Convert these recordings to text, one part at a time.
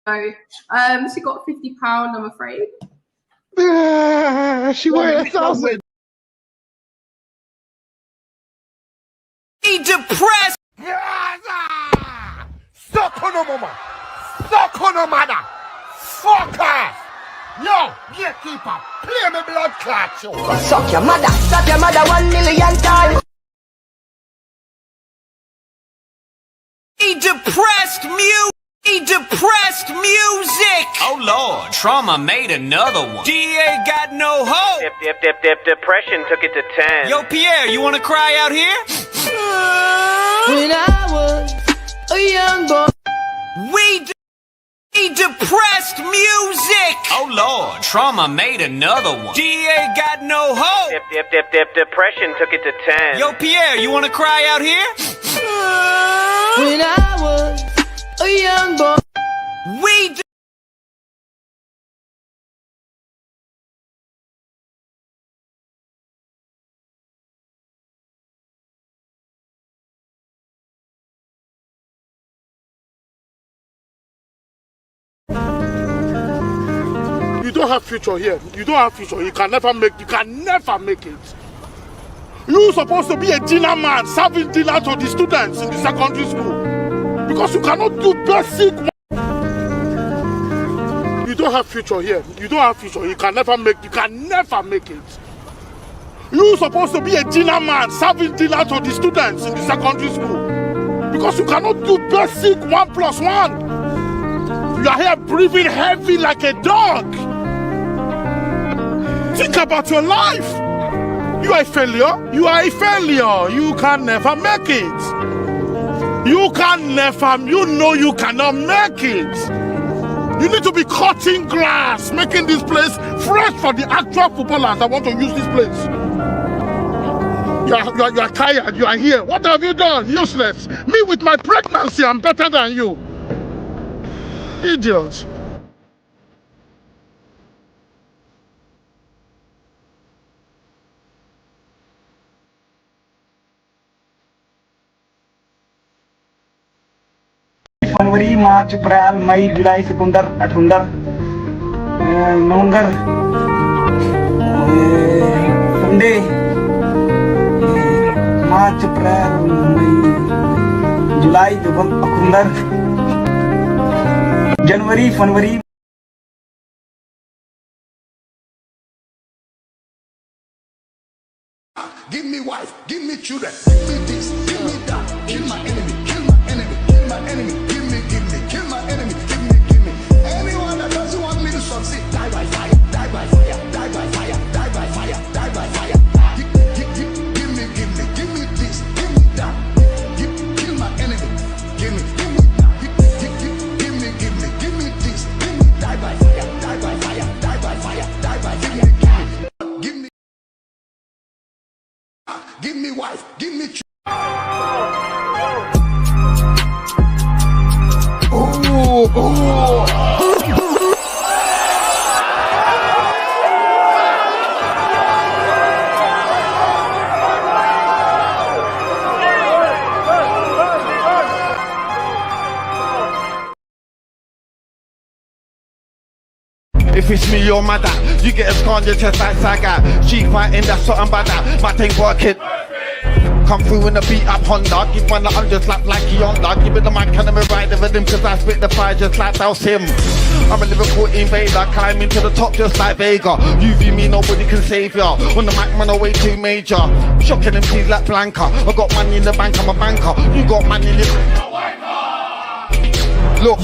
She got £50, I'm afraid. She weighed 1,000. Be depressed. Suck on her mama. Suck on her mother. Fuck off. Yo, gatekeeper, play me blood clot show. Suck your mother 1 million times. Be depressed music. Oh Lord, Trauma made another one. DA got no hope. Depression took it to 10. Yo, Pierre, you wanna cry out here? When I was a young boy. We depressed music. Oh Lord, Trauma made another one. DA got no hope. Depression took it to 10. Yo, Pierre, you wanna cry out here? When I was a young boy. You don't have future here. You don't have future. You can never make it. You're supposed to be a dinner man, serving dinner to the students in the secondary school. Because you cannot do basic. You don't have future here. You don't have future. You can never make it. You're supposed to be a dinner man, serving dinner to the students in the secondary school. Because you cannot do basic 1+1. You are here breathing heavy like a dog. Think about your life. You are a failure. You can never make it. You cannot make it. You need to be cutting grass, making this place fresh for the actual footballers that want to use this place. You are tired. You are here. What have you done? Useless. Me with my pregnancy, I'm better than you. Idiots. फरवरी मार्च अप्रैल मई जुलाई सितंबर अठुंबर नवंबर Sunday मार्च अप्रैल मई जुलाई अक्टूबर जनवरी फरवरी Give me wife, give me children, give me this, give me that, kill my enemy, kill my enemy, kill my enemy, give me, kill my enemy, give me. Anyone that doesn't want me to succeed, die by fire, die by fire, die by fire, die by fire, die by fire. Give me this, give me that, kill my enemy, give me that, give me this, give me, die by fire, die by fire, die by fire, die by fire, give me. Give me wife, give me children. If it's me or my dad, you get a scar on your chest like Saga. She fighting, that's something bad that. My thing working. Come through in a beat up Honda. Give one that I'm just like Yonda. Give it the mic and I'm ride the rhythm, cause I spit the fire just like Douse him. I'm a Liverpool invader, climbing to the top just like Vega. You view me, nobody can save ya. On the mic, man, I way too major. Shocking them please like Blanca. I got money in the bank, I'm a banker. You got money in the... Look,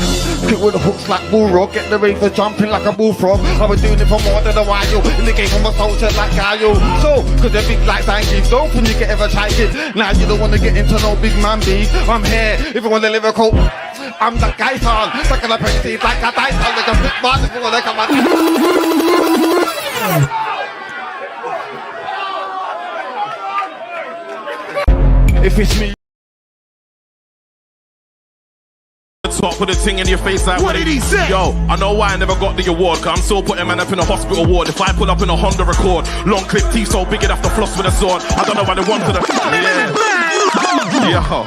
quick with the hooks like bullrock. Get the raver jumping like a bullfrog. I was doing it for more than a while. In the game I'm a soldier like Gaio. So, cause they're big like Zangief. Don't when you get ever tried it. Now you don't wanna get into no big man beef. I'm here, if you want a lyrical, I'm that guy son. Stuck in a prestige like a dice. I'm like a big man if you wanna come on. If it's me. Top put a thing in your face like what did he say? Yo, I know why I never got the award, cause I'm still putting man up in a hospital ward. If I pull up in a Honda Accord, long clip teeth so big enough to floss with a sword. I don't know why they want to the... Yeah. Yo.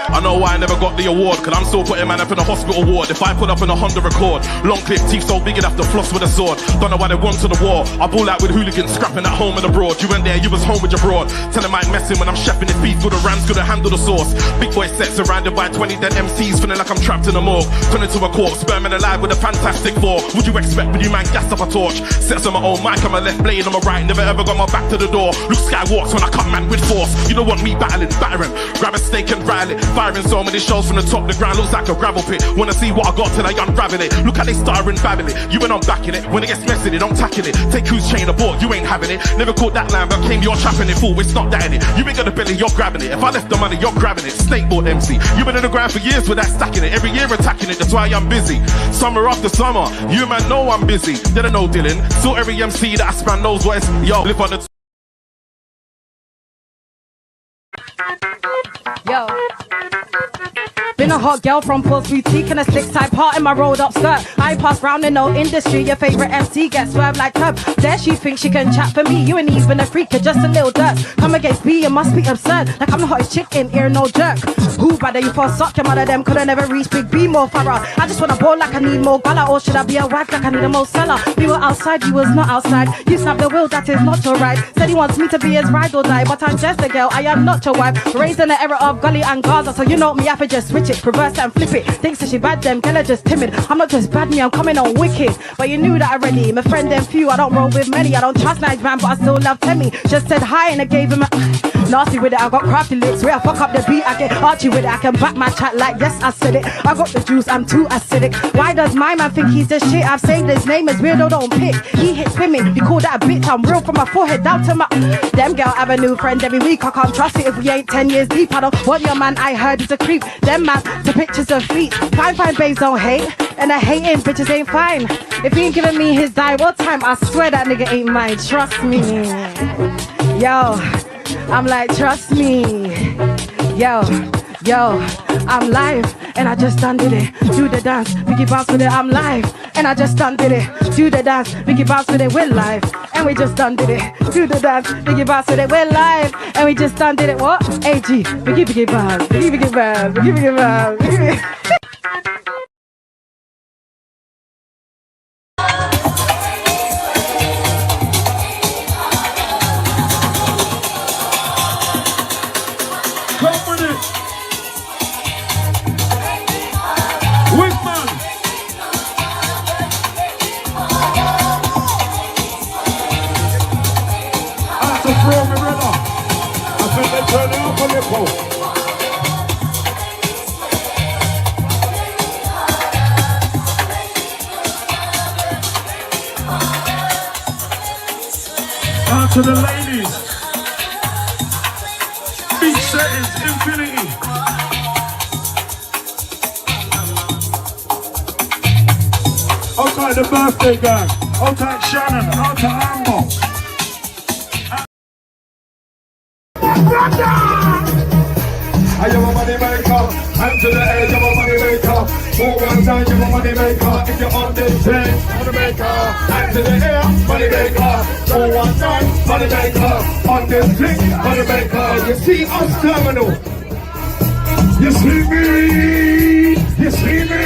I know why I never got the award, cause I'm still putting man up in a hospital ward. If I put up in a Honda Accord, long clip, teeth so big enough to floss with a sword. Don't know why they want to the war. I ball out with hooligans, scrapping at home and abroad. You went there, you was home with your broad. Tell him I ain't messing when I'm chefing his beef with a rams, couldn't handle the sauce. Big boy set surrounded by 20 dead MCs, feeling like I'm trapped in a morgue. Turned into a corpse, sperm alive with a fantastic four. Would you expect when you man gas up a torch? Sets on my own mic, on my left blade, on my right. Never ever got my back to the door. Luke Sky walks when I come man with force. You don't want me battling, battering. Grab a stake and rattle it. Firing so many shows from the top, the ground looks like a gravel pit. Wanna see what I got till I unravel it. Look how they starring, babbling it. You and I'm backing it. When it gets messy, I'm tacking it. Take who's chain aboard, you ain't having it. Never caught that line, but came, you're trapping it. Fool, it's not that in it. You ain't got the belly, you're grabbing it. If I left the money, you're grabbing it. Snakeboard MC. You been in the ground for years without stacking it. Every year attacking it, that's why I'm busy. Summer after summer, you man know I'm busy. They don't know Dylan. So every MC that I span knows what it's. Yo, live on the. Yo. Been a hot girl from Paul's Boutique and a slick side part in my rolled up skirt. I pass round in no industry, your favorite MC gets swerved like Tub. There she thinks she can chat for me, you ain't even a freak, you're just a little dirt. Come against me, you must be absurd, like I'm the hottest chick in here, no jerk. Who better you for suck, your mother them coulda never reached Big B more thorough. I just wanna ball like I need more gala, or should I be a wife like I need a more seller? We were outside, you was not outside, you snapped the wheel, that is not your right. Said he wants me to be his ride or die, but I'm just a girl, I am not your wife. Raised in the era of Gully and Gaza, so you know me, I could just switch it, reverse and flip it. Thinks that she bad, them girl are just timid. I'm not just bad, me, I'm coming on wicked. But you knew that already. My friend them few, I don't roll with many. I don't trust nice man, but I still love Temmie. Just said hi and I gave him a nasty with it. I got crafty lips, where I fuck up the beat, I get archy with it. I can back my chat like yes, I said it. I got the juice, I'm too acidic. Why does my man think he's the shit? I've saved his name as weirdo, don't pick. He hits women, you call that a bitch. I'm real from my forehead down to my. Them girl have a new friend every week. I can't trust it if we ain't 10 years deep. I don't want your man, I heard he's a creep. Them man, the pictures of feet. Fine babes don't hate, and I hating bitches ain't fine. If he ain't giving me his die one time, I swear that nigga ain't mine. Trust me. Yo, I'm like, trust me. Yo, I'm live, and I just done did it. Do the dance, Mickey bounce with it. I'm live, and I just done did it. Do the dance, Mickey bounce with it. We're live, and we just done did it. Do the dance, Mickey bounce with it. We're live, and we just done did it. What? AG, Mickey bounce, Mickey bounce, Mickey bounce. To the ladies, beat settings, infinity. Outside the birthday gang, outside Shannon, outside Amber. I am a money maker, I'm to the edge of a money maker. For one time you're a money maker, if you're on this train, money maker. I'm to the air, money maker. For one time, money maker. On this thing, money maker. You see us terminal. You see me, you see me.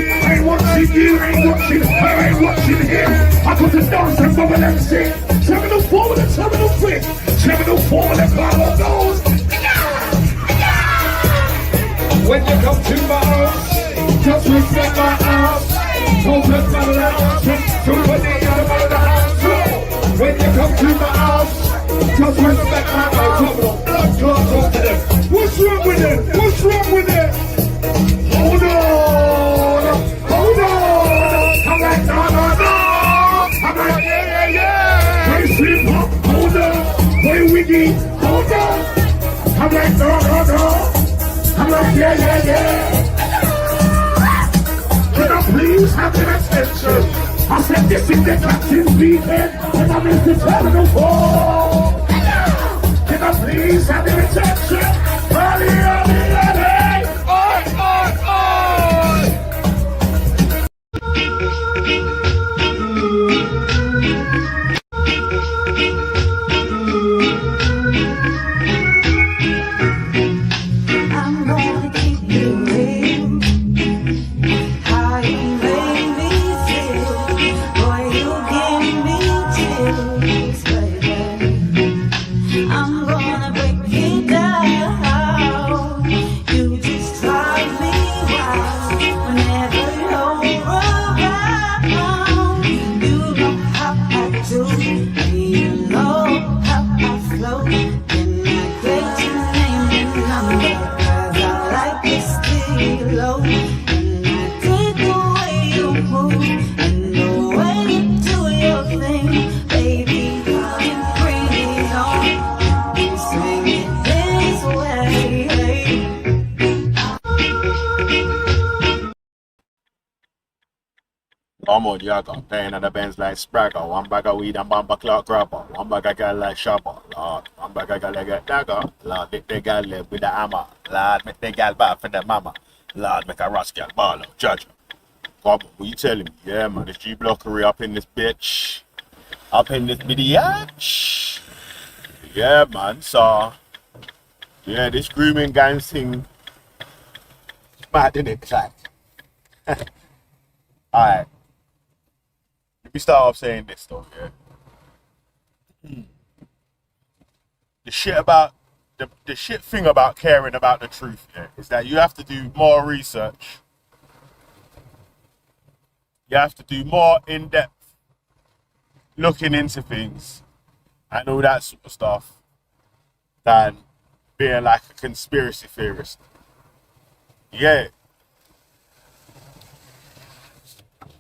I ain't watching you, I ain't watching her, I ain't watching him. I got to dance and bubble and sing. Terminal 4 with a terminal 3. Terminal 4 with a power goes. When you come to my house, just respect my house. Don't just battle out, somebody out of the house. When you come to my house, just respect my house. Blood clot, talk to them. What's wrong with it? What's wrong with it? Hold on, hold on. I'm like, no. I'm like, yeah. Hey, sleep up, hold on. Hey, wiggy, hold on. I'm like, no. I'm like, yeah. Can I please have an attention? I said, this is the captain's weekend, and I'm in the terminal 4. Can I please have an attention? Early. I'm going Whenever you're around, you know how I do. You know how I flow. And I get your name and number, 'cause I like to stay low. And I dig the way you move and the way you do your thing. Baby, you can bring it on. You swing it this way. Come on, yaga. Playing on the Benz like Spragger. One bag of weed and bumper clock grabber. One bag of girl like Shabba. Lord, one bag of girl like a dagger. Lord, make the girl live with the hammer. Lord, make the girl bad for the mama. Lord, make a rascal baller. Judge. Come on, what you telling me? Yeah, man, this G-blockery up in this bitch. Up in this bidiatch. Yeah, man, so... Yeah, this grooming gang thing... Mad, innit? It's like... Alright. Let me start off saying this though, yeah. The shit about the shit thing about caring about the truth, yeah, is that you have to do more research. You have to do more in-depth looking into things and all that sort of stuff than being like a conspiracy theorist. Yeah.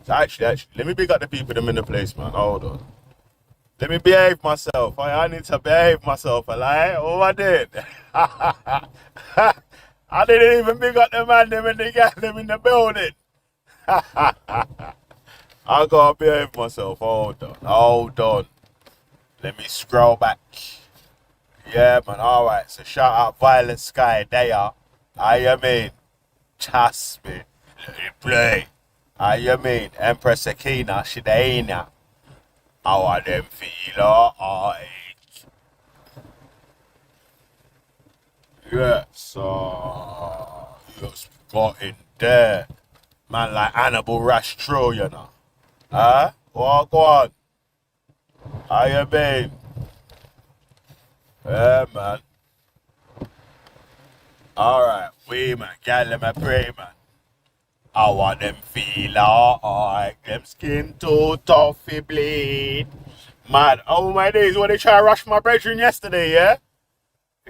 So actually, let me big up the people them in the place, man. Hold on. Let me behave myself. I need to behave myself, alright? Oh, I did. I didn't even big up the man them and the guy them in the building. I gotta behave myself. Hold on. Let me scroll back. Yeah, man. Alright, so shout out Violet Sky. They are. I mean, trust me. Let it play. You mean Empress Akina, Shidaina? How are them feel? Alright. Yeah, so you got in there. Man like Annabelle Rastro, you know. Huh? What go on? How you mean? Yeah, man. Alright, we man, girl, let me pray, man. I want them feel alright, them skin too tough, it bleed. Man, oh my days, when they try to rush my brethren yesterday, yeah?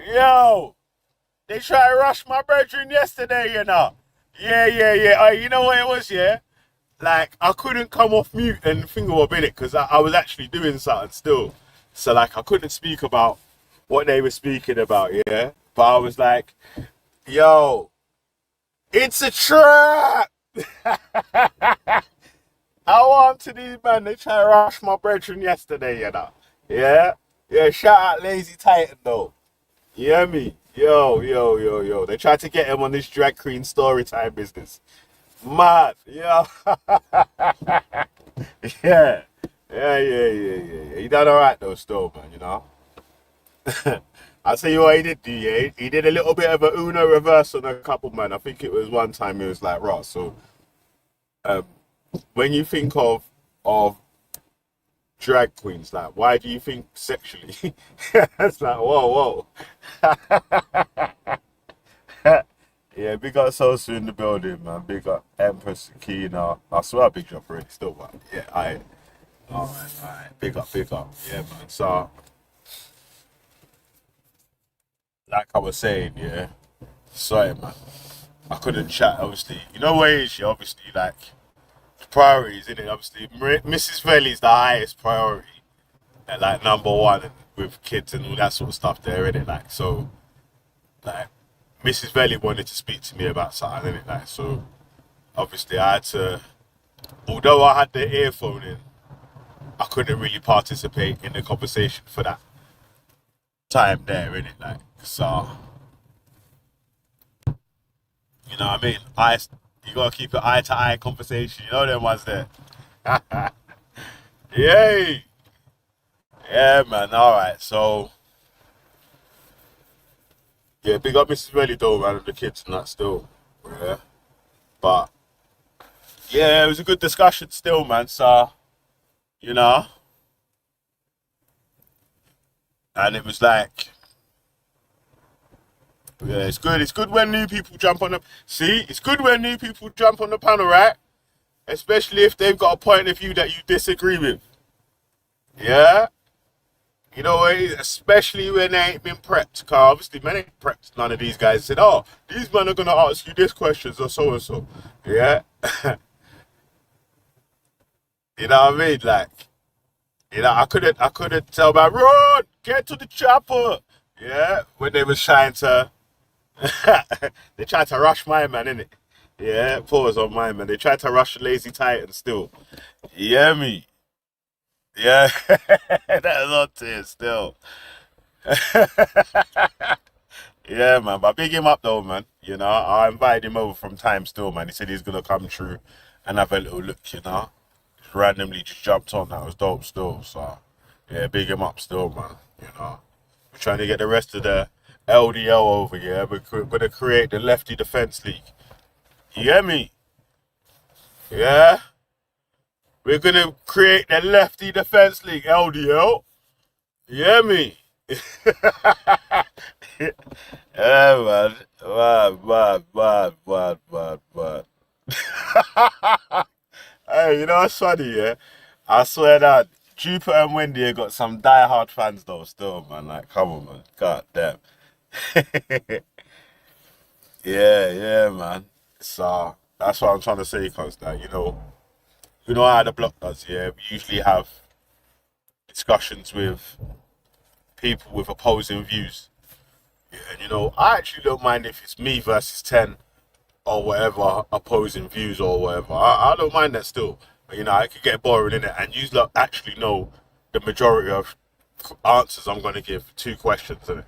Yo, they try to rush my brethren yesterday, you know? Yeah. You know what it was, yeah? Like, I couldn't come off mute and think of a minute because I was actually doing something still. So, like, I couldn't speak about what they were speaking about, yeah? But I was like, yo, it's a trap! I want to these man, they try to rush my brethren yesterday, you know? Yeah? Yeah, shout out Lazy Titan, though. You hear me? Yo. They tried to get him on this drag queen story time business. Mad, yeah. Yeah. He done alright, though, still, man, you know? I'll tell you what he did do, yeah. He did a little bit of a Uno reverse on a couple, man. I think it was one time he was like, right, so when you think of drag queens, like, why do you think sexually? It's like, whoa. Yeah, big up Sosu in the building, man. Big up Empress Kina. I swear I big up already still, man. Yeah, alright. Big up. Yeah, man. So like I was saying, yeah. Sorry, man. I couldn't chat, obviously. You know what it is, yeah? Obviously, like, priorities, innit? Obviously, Mrs. Valley's the highest priority. And, like, number one with kids and all that sort of stuff there, innit? Like, so, like, Mrs. Valley wanted to speak to me about something, innit? Like, so, obviously, I had to, although I had the earphone in, I couldn't really participate in the conversation for that time there, innit? Like, so, you know what I mean? You gotta keep an eye-to-eye conversation. You know them ones there. Yay! Yeah, man. Alright, so... Yeah, big up Mrs. Relly though, man, and the kids and that still. Yeah. But... Yeah, it was a good discussion still, man, so... You know? And it was like... Yeah, it's good. It's good when new people jump on the. See, it's good when new people jump on the panel, right? Especially if they've got a point of view that you disagree with. Yeah. You know, especially when they ain't been prepped. Cause obviously, man ain't prepped. None of these guys said, "Oh, these men are gonna ask you this questions or so and so." Yeah. You know what I mean? Like, I couldn't tell my run, get to the chopper. Yeah, when they was trying to, they tried to rush my man, innit? Yeah, pause on my man. They tried to rush Lazy Titan still. Yeah, me. Yeah, that's on it still. Yeah, man. But big him up though, man. You know, I invited him over from time still, man. He said he's gonna come through and have a little look, you know. Just randomly just jumped on. That was dope still. So yeah, big him up still, man. You know. We're trying to get the rest of the LDL over, yeah. We're gonna create the Lefty Defense League. You hear me? Yeah? We're gonna create the Lefty Defense League, LDL. You hear me? Yeah, man. Man. Hey, you know what's funny, yeah? I swear that Jupiter and Wendy have got some die-hard fans though still, man. Like, come on, man. God damn. Yeah, man. So that's what I'm trying to say, cause that, you know how the block does, yeah. We usually have discussions with people with opposing views. Yeah, and I actually don't mind if it's me versus 10 or whatever, opposing views or whatever. I don't mind that still. But, I could get boring in it, and you lot actually know the majority of answers I'm going to give 2 questions in it.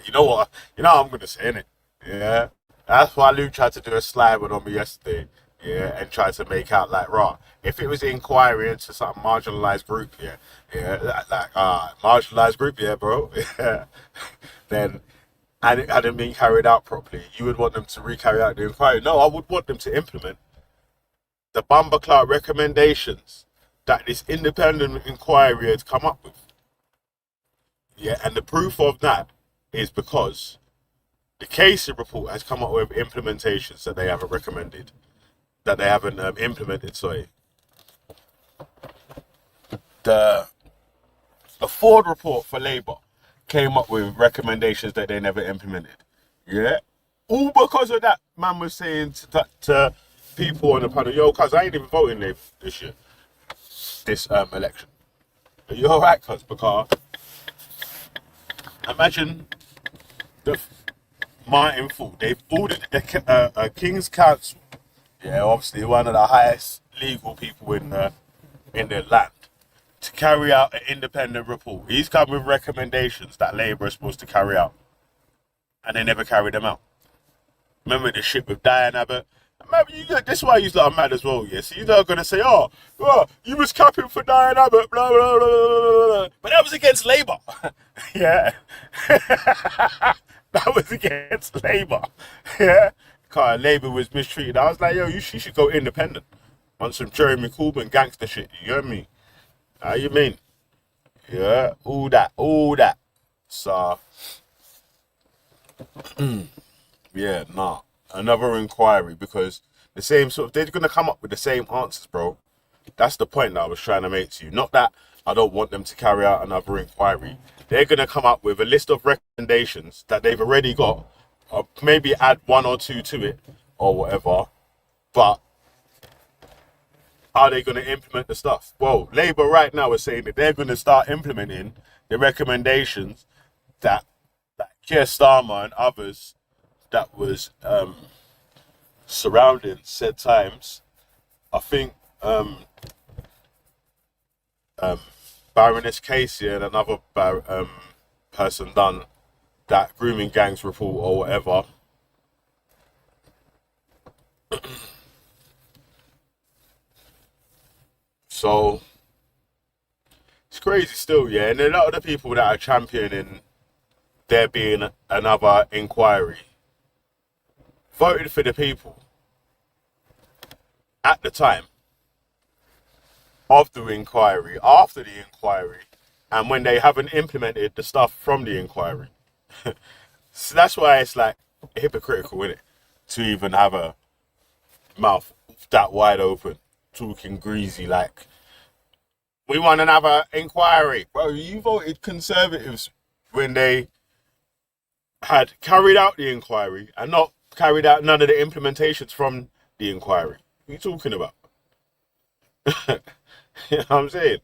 You know what? You know what I'm going to say, innit? Yeah. That's why Luke tried to do a slide on me yesterday. Yeah, and tried to make out like, raw. If it was inquiry into some marginalized group, marginalized group, yeah, bro, yeah, then, and it hadn't been carried out properly, you would want them to re-carry out the inquiry. No, I would want them to implement the Bumper Clark recommendations that this independent inquiry had come up with. Yeah, and the proof of that is because the Casey report has come up with implementations that they haven't recommended. That they haven't implemented, sorry. The Ford report for Labour came up with recommendations that they never implemented. Yeah? All because of that, man was saying to people on the panel, yo, cuz I ain't even voting Labour this year, this election. Are you alright, cuz? Because imagine the Martin Fool, they've ordered the King's Council. Yeah, obviously one of the highest legal people in the land, to carry out an independent report. He's come with recommendations that Labour is supposed to carry out, and they never carried them out. Remember the shit with Diane Abbott? Remember, this is why you lot are mad as well, yeah? So you're not going to say, oh, you was capping for Diane Abbott, blah, blah, blah, blah, blah. But that was against Labour. Yeah. That was against Labour. Yeah. Labour was mistreated. I was like, yo, she should go independent on some Jeremy Corbyn gangster shit. You hear me? How you mean? Yeah, all that. So, yeah, nah. Another inquiry, because the same they're gonna come up with the same answers, bro. That's the point that I was trying to make to you. Not that I don't want them to carry out another inquiry. They're gonna come up with a list of recommendations that they've already got. Or maybe add 1 or 2 to it or whatever, but are they going to implement the stuff? Well, Labour right now is saying that they're going to start implementing the recommendations that Keir Starmer and others that was surrounding said times. I think Baroness Casey and another person done that grooming gangs report or whatever. So it's crazy still, yeah. And a lot of the people that are championing there being another inquiry voted for the people at the time of the inquiry, after the inquiry, and when they haven't implemented the stuff from the inquiry. So that's why it's like hypocritical, isn't it? To even have a mouth that wide open, talking greasy like, we want another inquiry. Bro, you voted Conservatives when they had carried out the inquiry and not carried out none of the implementations from the inquiry. What are you talking about? You know what I'm saying?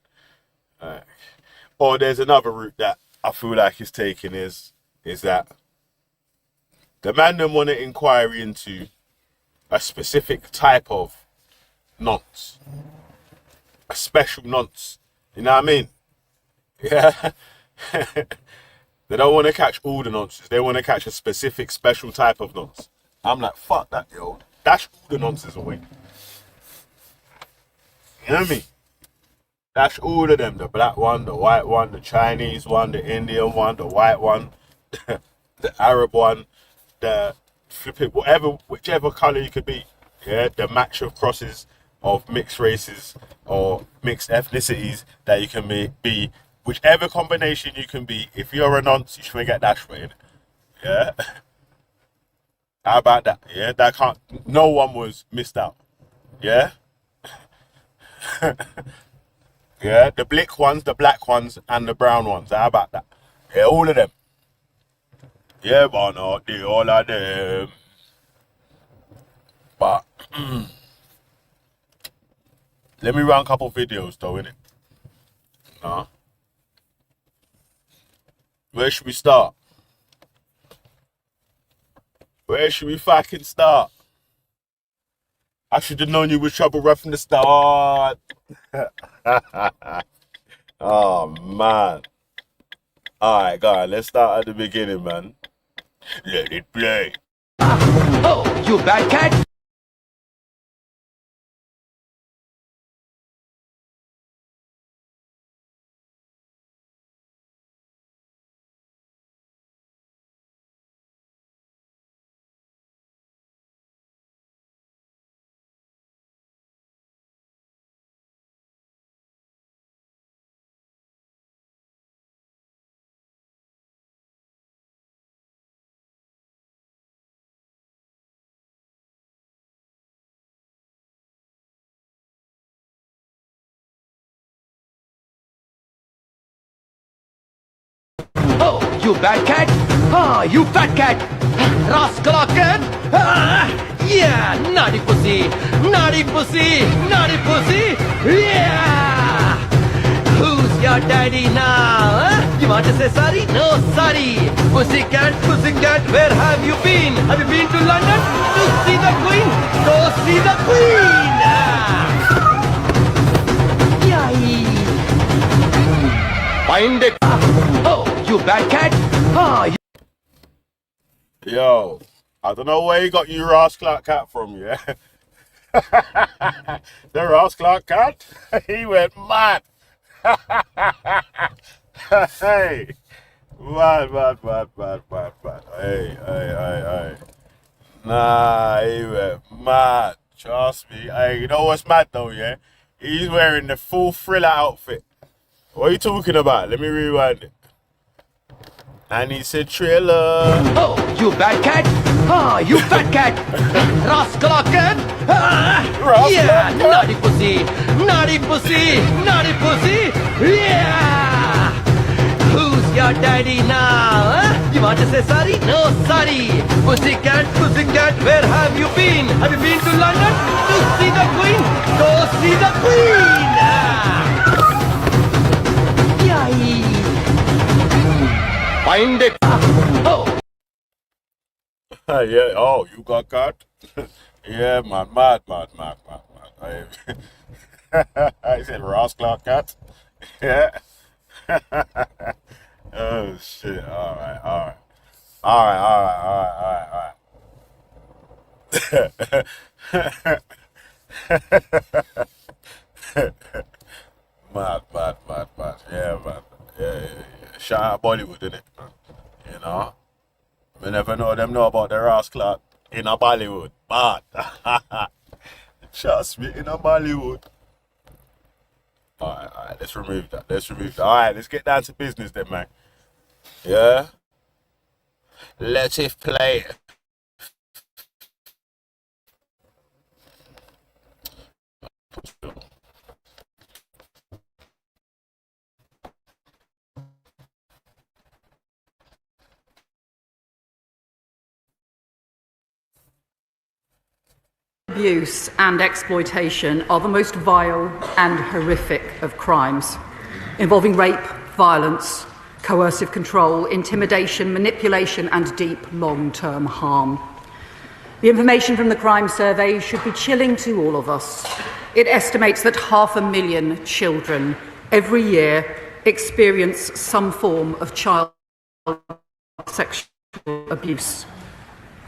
Or there's another route that I feel like is taking is that the man them want an inquiry into a specific type of nonce, a special nonce. You know what I mean? Yeah. They don't want to catch all the nonsense. They want to catch a specific, special type of nonce. I'm like, fuck that, yo. Dash all the nonsense away. You know what I mean? Dash all of them. The black one, the white one, the Chinese one, the Indian one, the white one, the Arab one, the flipping, whichever color you could be. Yeah, the match of crosses of mixed races or mixed ethnicities that you can be. Whichever combination you can be, if you're a nonce, you should get dashed with it. Yeah. How about that? Yeah, that can't. No one was missed out. Yeah. Yeah, the blick ones, the black ones, and the brown ones. How about that? Yeah, all of them. Yeah, but not the all of them. But let me run a couple videos though, innit? Nah. Where should we start? Where should we fucking start? I should have known you was trouble right from the start. Oh, man. Alright, go on. Let's start at the beginning, man. Let it play. Oh, you bad cat. Oh, you bad cat. Ah, you fat cat. Rascal cat. Ah, yeah, naughty pussy. Naughty pussy. Naughty pussy. Yeah. Who's your daddy now? Huh? You want to say sorry? No, sorry. Pussycat, where have you been? Have you been to London to see the Queen? Go see the Queen. Yay. Find it. Oh, you bad cat. Ah, you. Yo, I don't know where you got your Ross Clark cat from, yeah? The Ross Clark cat? He went mad. Hey. Mad. Hey. Nah, he went mad. Trust me. Hey, you know what's mad though, yeah? He's wearing the full thriller outfit. What are you talking about? Let me rewind it. And he said trailer. Oh, you bad cat. Ah, you fat cat. Rascal cat. Ah, yeah, naughty pussy. Naughty pussy. Naughty pussy. Yeah. Who's your daddy now? Huh? You want to say sorry? No, sorry. Pussycat, where have you been? Have you been to London to see the Queen? Go see the Queen. Yay. Find it. Oh. Yeah. Oh, you got caught? Yeah, man. Mad. I said Ross Clark cat. Yeah. Oh shit. All right. Mad. Yeah, man. Yeah. Shout out Bollywood, innit? You know? We never know them know about the Ross Clark in a Bollywood. Mad. Trust me, in a Bollywood. Alright, let's remove that. Alright, let's get down to business then, man. Yeah? Let it play. Abuse and exploitation are the most vile and horrific of crimes, involving rape, violence, coercive control, intimidation, manipulation, and deep long-term harm. The information from the crime survey should be chilling to all of us. It estimates that 500,000 children every year experience some form of child sexual abuse,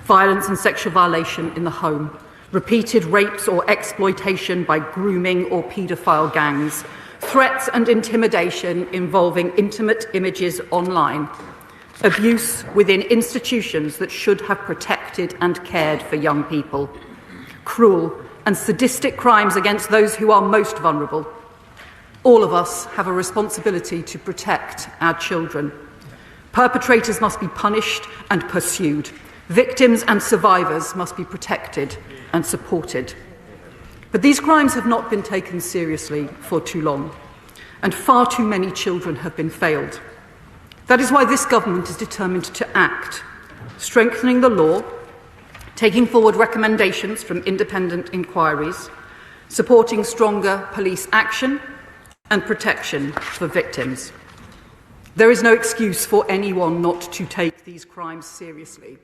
violence and sexual violation in the home, repeated rapes or exploitation by grooming or paedophile gangs, threats and intimidation involving intimate images online, abuse within institutions that should have protected and cared for young people, cruel and sadistic crimes against those who are most vulnerable. All of us have a responsibility to protect our children. Perpetrators must be punished and pursued. Victims and survivors must be protected and supported. But these crimes have not been taken seriously for too long, and far too many children have been failed. That is why this government is determined to act, strengthening the law, taking forward recommendations from independent inquiries, supporting stronger police action and protection for victims. There is no excuse for anyone not to take these crimes seriously.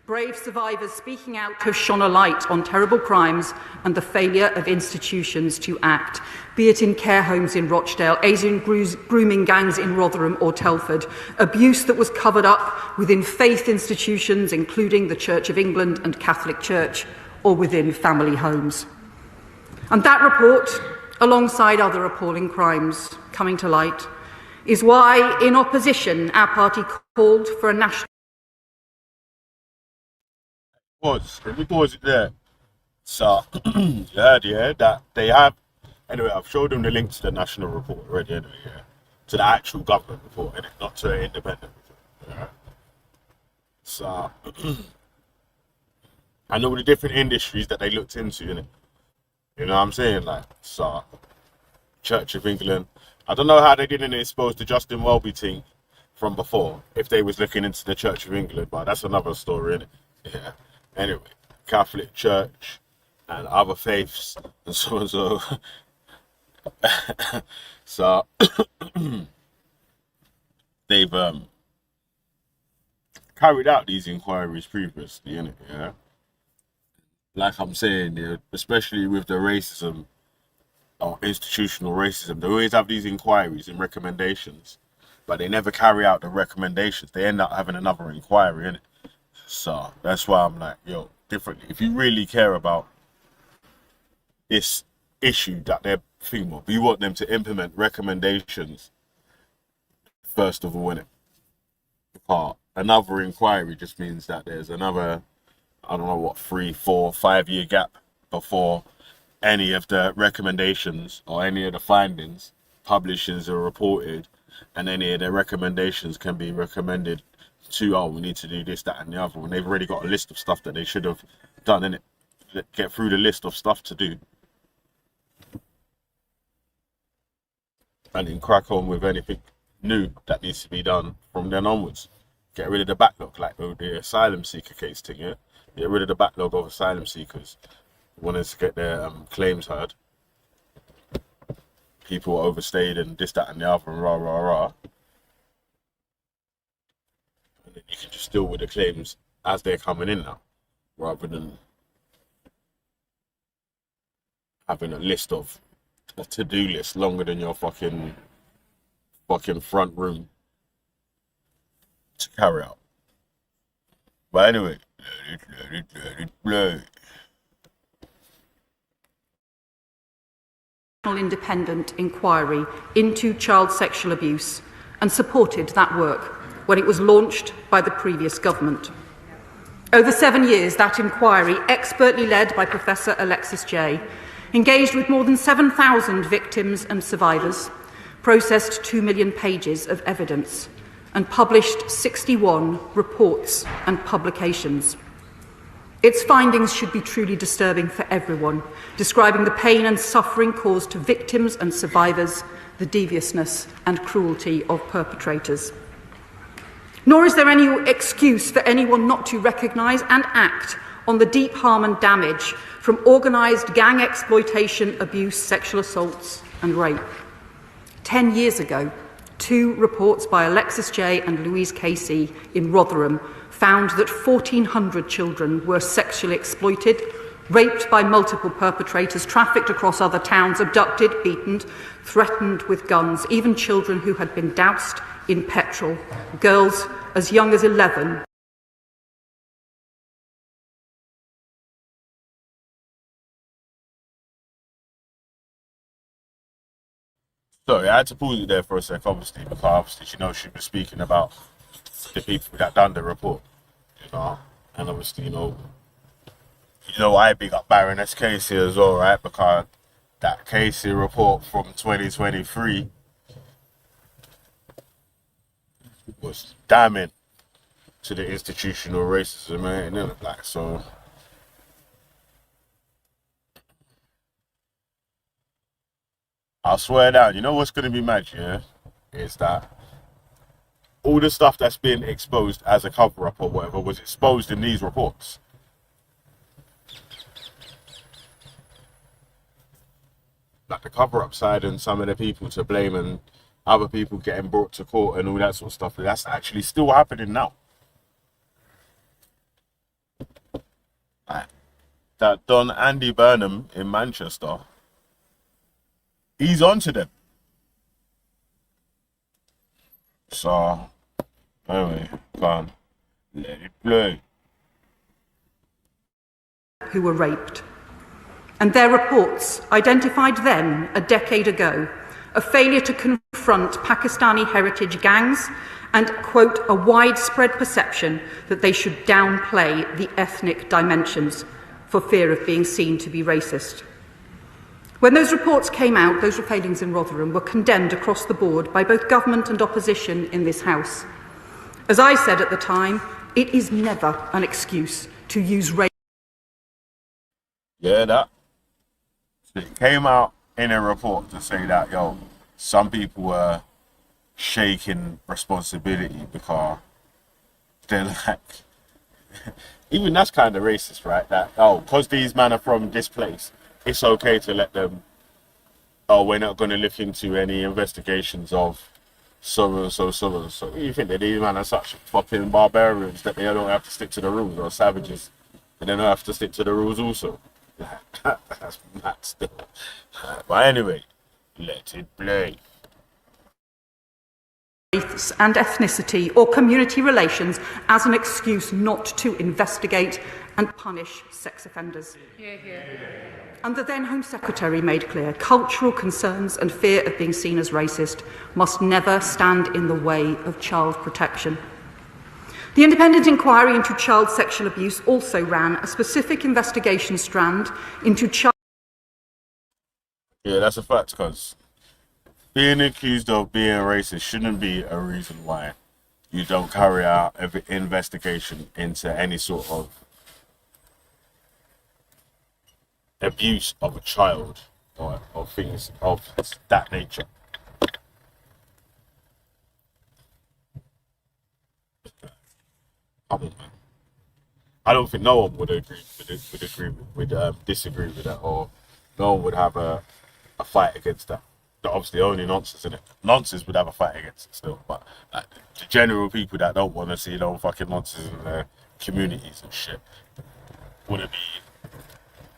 Brave survivors speaking out have shone a light on terrible crimes and the failure of institutions to act, be it in care homes in Rochdale, Asian grooming gangs in Rotherham or Telford, abuse that was covered up within faith institutions, including the Church of England and Catholic Church, or within family homes. And that report, alongside other appalling crimes coming to light, is why, in opposition, our party called for a national... Let me pause it there. So, you heard, yeah, that they have, anyway, I've showed them the link to the national report already, anyway, yeah, to the actual government report, innit? Not to an independent report, yeah. So, I know the different industries that they looked into, innit? You know what I'm saying? Like, so, Church of England, I don't know how they didn't expose the Justin Welby thing from before, if they was looking into the Church of England, but that's another story, innit? Yeah. Anyway, Catholic Church and other faiths and so and so. So they've carried out these inquiries previously, innit? Yeah. Like I'm saying, yeah, especially with the racism or institutional racism, they always have these inquiries and recommendations, but they never carry out the recommendations. They end up having another inquiry, innit? So that's why I'm like, yo, differently. If you really care about this issue that they're thinking of, you want them to implement recommendations first of all, innit? Because another inquiry just means that there's another, I don't know what, 3, 4, 5 year gap before any of the recommendations or any of the findings publishes are reported, and any of their recommendations can be recommended to, oh, we need to do this, that, and the other, when they've already got a list of stuff that they should have done, innit? Get through the list of stuff to do, and then crack on with anything new that needs to be done from then onwards. Get rid of the backlog, like the asylum seeker case thing, yeah? Get rid of the backlog of asylum seekers who wanted to get their claims heard. People overstayed and this, that, and the other, and rah, rah, rah. And then you can just deal with the claims as they're coming in now, rather than having a list of a to-do list longer than your fucking front room to carry out. But anyway, let it play. Independent inquiry into child sexual abuse and supported that work when it was launched by the previous government. Over 7 years, that inquiry, expertly led by Professor Alexis Jay, engaged with more than 7,000 victims and survivors, processed 2 million pages of evidence, and published 61 reports and publications. Its findings should be truly disturbing for everyone, describing the pain and suffering caused to victims and survivors, the deviousness and cruelty of perpetrators. Nor is there any excuse for anyone not to recognise and act on the deep harm and damage from organised gang exploitation, abuse, sexual assaults and rape. 10 years ago, 2 reports by Alexis J. and Louise Casey in Rotherham found that 1,400 children were sexually exploited, raped by multiple perpetrators, trafficked across other towns, abducted, beaten, threatened with guns, even children who had been doused in petrol, girls as young as 11. Sorry, I had to pause it there for a sec, obviously, because obviously she was speaking about the people that done the report, and obviously, I big up Baroness Casey as well, right? Because that Casey report from 2023 was damning to the institutional racism, man. Like, so I'll swear down, you know what's going to be mad, yeah? Is that all the stuff that's been exposed as a cover-up or whatever was exposed in these reports. Like the cover-up side and some of the people to blame and other people getting brought to court and all that sort of stuff, that's actually still happening now. Like, that Don Andy Burnham in Manchester, he's onto them. So, anyway, go on. Let it play. Who were raped. And their reports identified then, a decade ago, a failure to confront Pakistani heritage gangs and, quote, a widespread perception that they should downplay the ethnic dimensions for fear of being seen to be racist. When those reports came out, those failings in Rotherham were condemned across the board by both government and opposition in this House. As I said at the time, it is never an excuse to use race. Yeah, that. It came out in a report to say that, some people were shaking responsibility because they're like, even that's kind of racist, right? That, because these men are from this place, it's okay to let them, we're not going to look into any investigations of so. You think that these men are such fucking barbarians that they don't have to stick to the rules, or savages, and they don't have to stick to the rules also? That's mad still. But anyway, let it play. Race and ethnicity or community relations as an excuse not to investigate and punish sex offenders. And the then Home Secretary made clear cultural concerns and fear of being seen as racist must never stand in the way of child protection. The independent inquiry into child sexual abuse also ran a specific investigation strand into child... Yeah, that's a fact, because being accused of being racist shouldn't be a reason why you don't carry out an investigation into any sort of abuse of a child or things of that nature. I don't think no one would disagree with that, or no one would have a fight against that. But obviously, only nonsense in it. Nonsense would have a fight against it still, but like, the general people that don't want to see no fucking nonsense in their communities and shit wouldn't be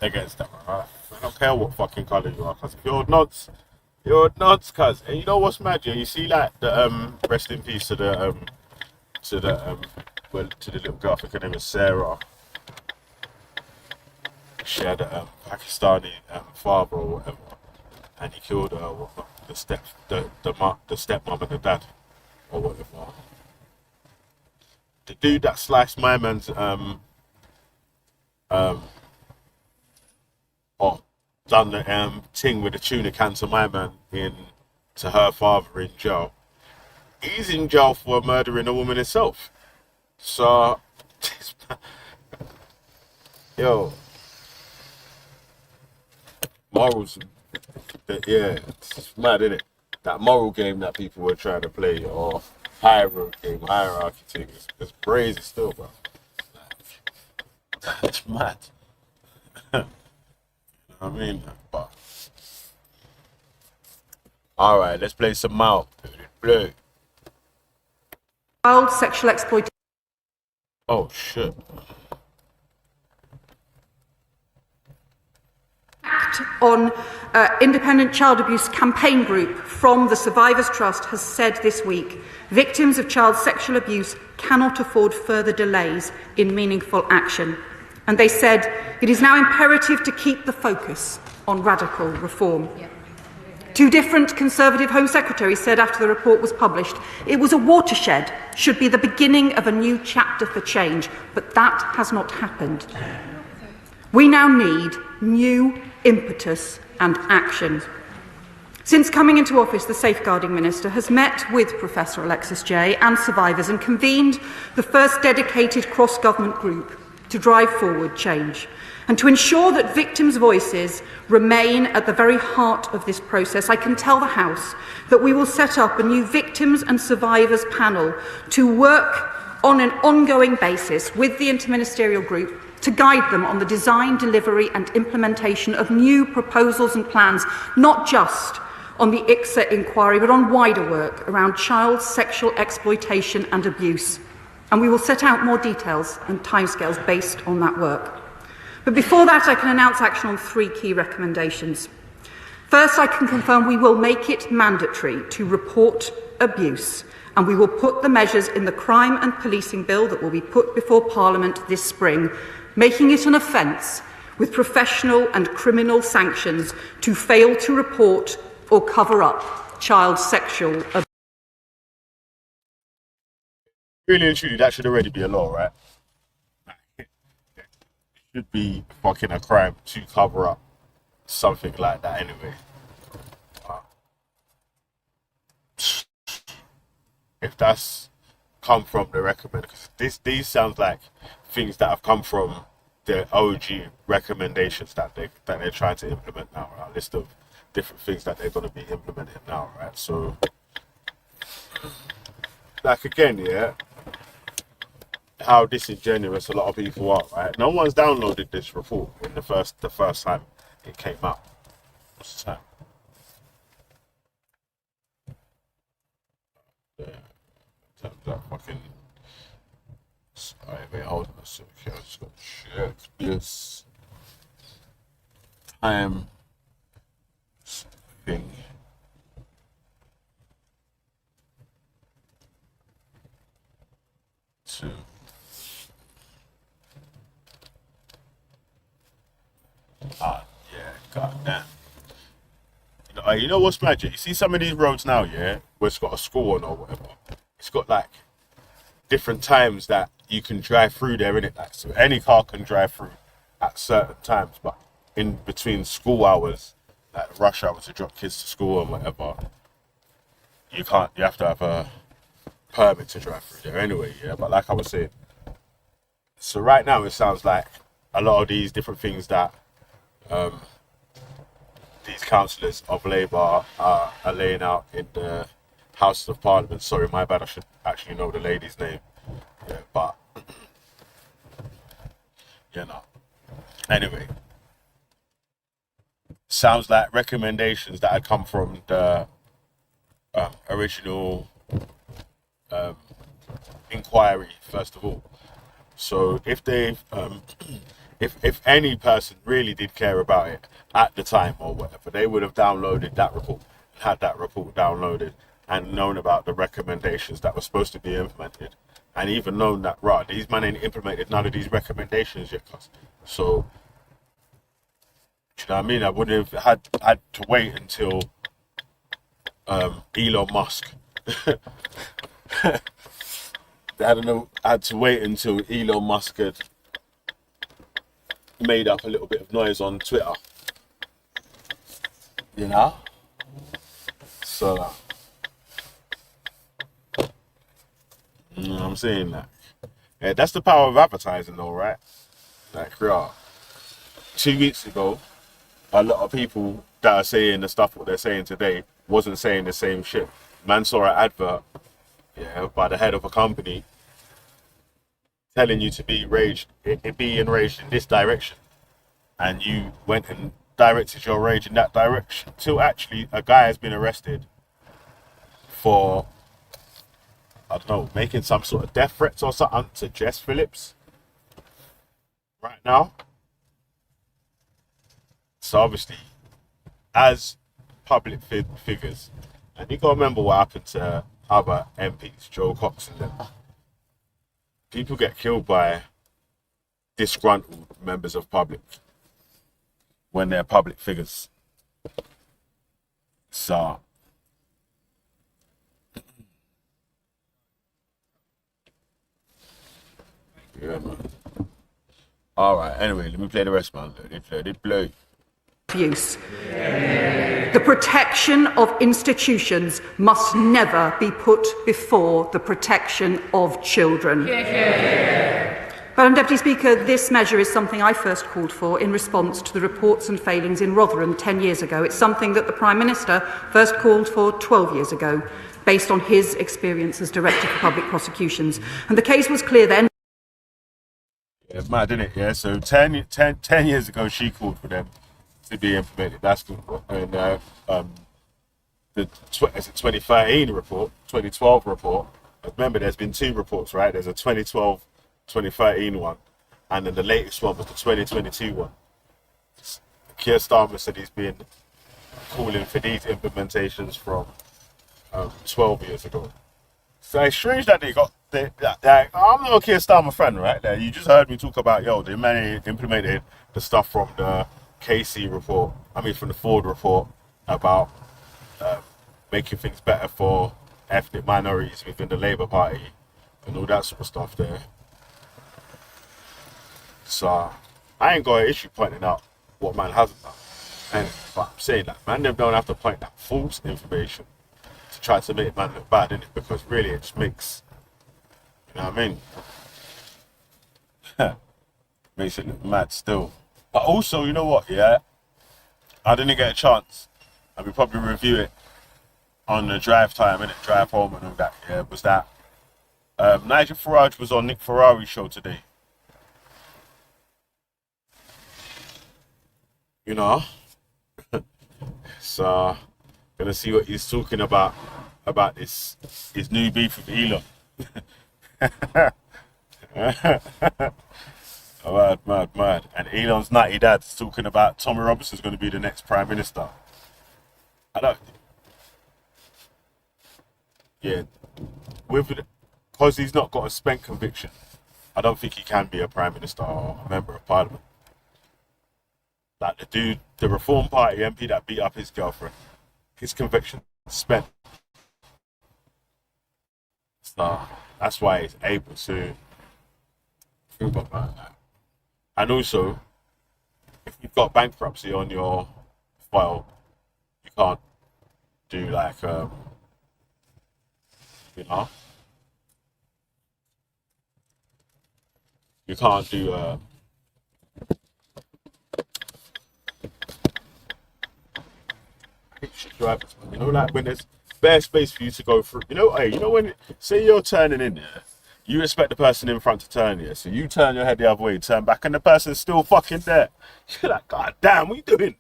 against that, right? I don't care what fucking colour you are, cause if you're nuts, cuz. And you know what's mad? Yeah, you see, like the rest in peace to the little girl. I think her name is Sarah. She had a Pakistani father or whatever, and he killed her. Or the stepmom and the dad, or whatever. The dude that sliced my man's or done the thing with the tuna can to my man to her father in jail. he's in jail for murdering a woman himself. So, yo, morals, yeah, it's mad, isn't it? That moral game that people were trying to play, or hierarchy thing, it's crazy still, bro. It's mad. You know what I mean? But all right, let's play some Mao. Play. Child sexual exploitation. Oh shit. On independent child abuse campaign group from the Survivors Trust has said this week, victims of child sexual abuse cannot afford further delays in meaningful action. And they said it is now imperative to keep the focus on radical reform. Two different Conservative Home Secretaries said after the report was published, it was a watershed, should be the beginning of a new chapter for change, but that has not happened. We now need new impetus and action. Since coming into office, the Safeguarding Minister has met with Professor Alexis Jay and survivors and convened the first dedicated cross-government group to drive forward change and to ensure that victims' voices remain at the very heart of this process. I can tell the House that we will set up a new victims and survivors panel to work on an ongoing basis with the interministerial group to guide them on the design, delivery and implementation of new proposals and plans, not just on the ICSA inquiry, but on wider work around child sexual exploitation and abuse. And we will set out more details and timescales based on that work. But before that, I can announce action on three key recommendations. First, I can confirm we will make it mandatory to report abuse, and we will put the measures in the Crime and Policing Bill that will be put before Parliament this spring, making it an offence with professional and criminal sanctions to fail to report or cover up child sexual abuse. Really and truly, that should already be a law, right? It should be fucking a crime to cover up something like that anyway. If that's come from the recommend, because these sounds like things that have come from the OG recommendations that they're trying to implement now, right? A list of different things that they're going to be implementing now, right? So, like again, yeah, how disingenuous a lot of people are, right? No one's downloaded this report in the first time it came out. What's the time? Yeah, that fucking. Alright, wait, hold on a second. I just got to check this time thing. To yeah, goddamn. You know what's magic? You see some of these roads now, yeah, where it's got a school on or whatever. It's got like different times that you can drive through there, innit? Like, so any car can drive through at certain times, but in between school hours, like rush hour to drop kids to school and whatever, you can't. You have to have a permit to drive through there anyway, yeah. But like I was saying, so right now it sounds like a lot of these different things that these councillors of Labour are laying out in the House of Parliament. Sorry, my bad. I should actually know the lady's name. Yeah, but you know. Anyway, sounds like recommendations that had come from the original inquiry, first of all. So if they, if any person really did care about it at the time or whatever, they would have downloaded that report, had that report downloaded, and known about the recommendations that were supposed to be implemented, and even known that these men ain't implemented none of these recommendations yet. So, do you know what I mean? I wouldn't have had to wait until Elon Musk. I had to wait until Elon Musk had made up a little bit of noise on Twitter. You know? So what I'm saying? Like, yeah, that's the power of advertising, though, right? Like, yeah. 2 weeks ago, a lot of people that are saying the stuff what they're saying today wasn't saying the same shit. Man saw an advert, yeah, by the head of a company telling you to be enraged in this direction, and you went and directed your rage in that direction. Till actually, a guy has been arrested for, I don't know, making some sort of death threats or something to Jess Phillips right now. So obviously, as public figures, and you gotta remember what happened to other MPs, Joe Cox and them. People get killed by disgruntled members of public when they're public figures. So yeah, man. All right. Anyway, let me play the rest, man. Let it blow. Use. The protection of institutions must never be put before the protection of children. Madam Deputy Speaker, this measure is something I first called for in response to the reports and failings in Rotherham 10 years ago. It's something that the Prime Minister first called for 12 years ago, based on his experience as Director for Public Prosecutions. And the case was clear then. Yeah, it's mad, isn't it? Yeah, so 10 years ago, she called for them to be implemented. That's the, and the 2013 report, 2012 report. Remember, there's been two reports, right? There's a 2012, 2013 one, and then the latest one was the 2022 one. Keir Starmer said he's been calling for these implementations from 12 years ago. So it's strange that they got. I'm not a Keir Starmer friend, right? You just heard me talk about, they implemented the stuff from the Casey report, from the Ford report about making things better for ethnic minorities within the Labour Party and all that sort of stuff there. So I ain't got an issue pointing out what man hasn't done. But I'm saying that man, them don't have to point that false information to try to make man look bad, innit? Because really it just makes, you know what I mean? Makes it look mad still. But also, you know what, yeah? I didn't get a chance. I will probably review it on the drive time, innit? Drive home and all that, yeah? Was that Nigel Farage was on Nick Ferrari's show today. You know? So, gonna see what he's talking about his new beef with Elon. Mad. And Elon's nutty dad's talking about Tommy Robinson's going to be the next Prime Minister. Because he's not got a spent conviction, I don't think he can be a Prime Minister or a Member of Parliament. Like the Reform Party MP that beat up his girlfriend, his conviction spent. So that's why he's able to think about that. And also, if you've got bankruptcy on your file, you can't do you can't do like when there's bare space for you to go through. When say you're turning in there. You expect the person in front to turn here, so you turn your head the other way, turn back, and the person's still fucking there. You're like, God damn, what you doing?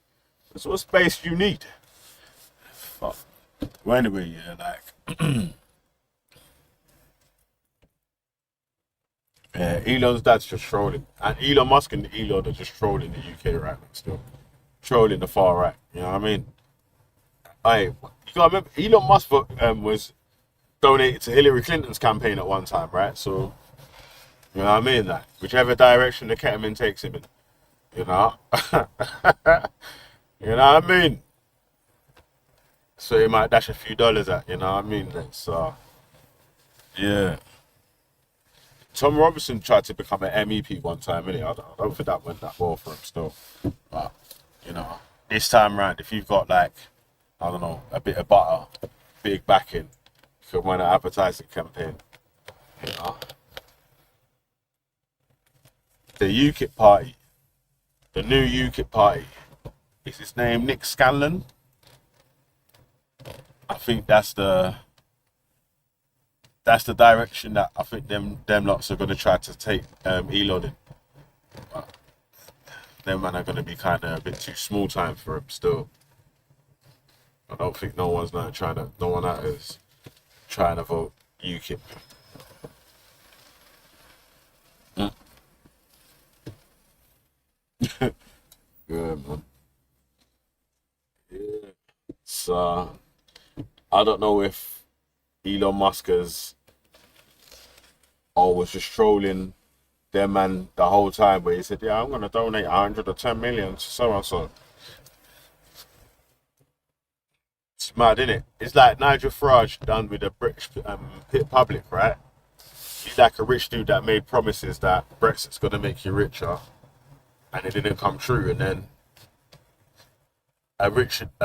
That's what space you need. Fuck. Well, anyway, Elon's dad's just trolling. And Elon Musk and Elon are just trolling the UK right now, still. Trolling the far right, you know what I mean? You gotta remember, Elon Musk was donated to Hillary Clinton's campaign at one time, right? So, you know what I mean? Like, whichever direction the ketamine takes him in, you know? You know what I mean? So he might dash a few dollars at, you know what I mean? So, yeah. Tom Robinson tried to become an MEP one time, innit? I don't think that went that well for him still. But, this time round, if you've got a bit of butter, big backing, could run an advertising campaign. You know? The UKIP party, the new UKIP party, is his name Nick Scanlon? I think that's the direction that I think them lots are gonna try to take Elon in. But them man are gonna be kind of a bit too small time for him still. I don't think no one out is trying to vote UKIP. Good man. Yeah. So I don't know if Elon Musk was just trolling them man the whole time, but he said, "Yeah, I'm gonna donate 110 million to so and so." It's mad, isn't it? It's like Nigel Farage done with the British public, right? He's like a rich dude that made promises that Brexit's gonna make you richer, and it didn't come true. And then a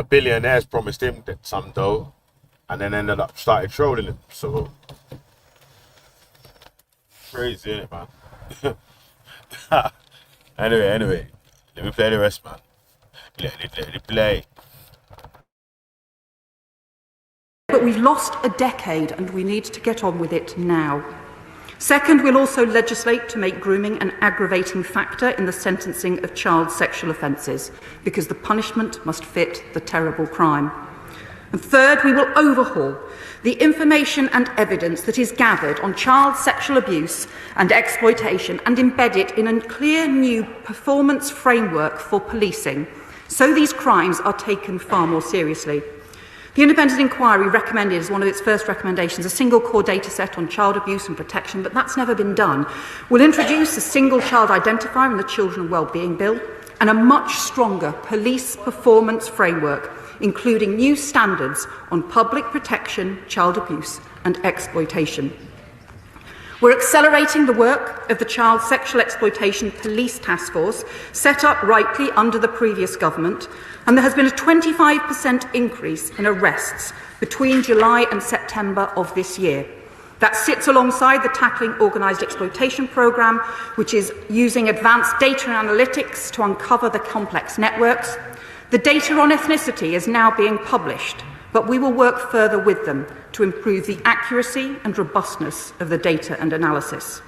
billionaire's promised him some dough, and then ended up started trolling him. So crazy, isn't it, man? Anyway, let me play the rest, man. Let it play. But we've lost a decade and we need to get on with it now. Second, we'll also legislate to make grooming an aggravating factor in the sentencing of child sexual offences, because the punishment must fit the terrible crime. And third, we will overhaul the information and evidence that is gathered on child sexual abuse and exploitation and embed it in a clear new performance framework for policing, so these crimes are taken far more seriously. The Independent Inquiry recommended, as one of its first recommendations, a single core data set on child abuse and protection, but that's never been done. We'll introduce a single child identifier in the Children Wellbeing Bill and a much stronger police performance framework, including new standards on public protection, child abuse and exploitation. We're accelerating the work of the Child Sexual Exploitation Police Task Force, set up rightly under the previous government, and there has been a 25% increase in arrests between July and September of this year. That sits alongside the Tackling Organised Exploitation programme, which is using advanced data and analytics to uncover the complex networks. The data on ethnicity is now being published, but we will work further with them to improve the accuracy and robustness of the data and analysis.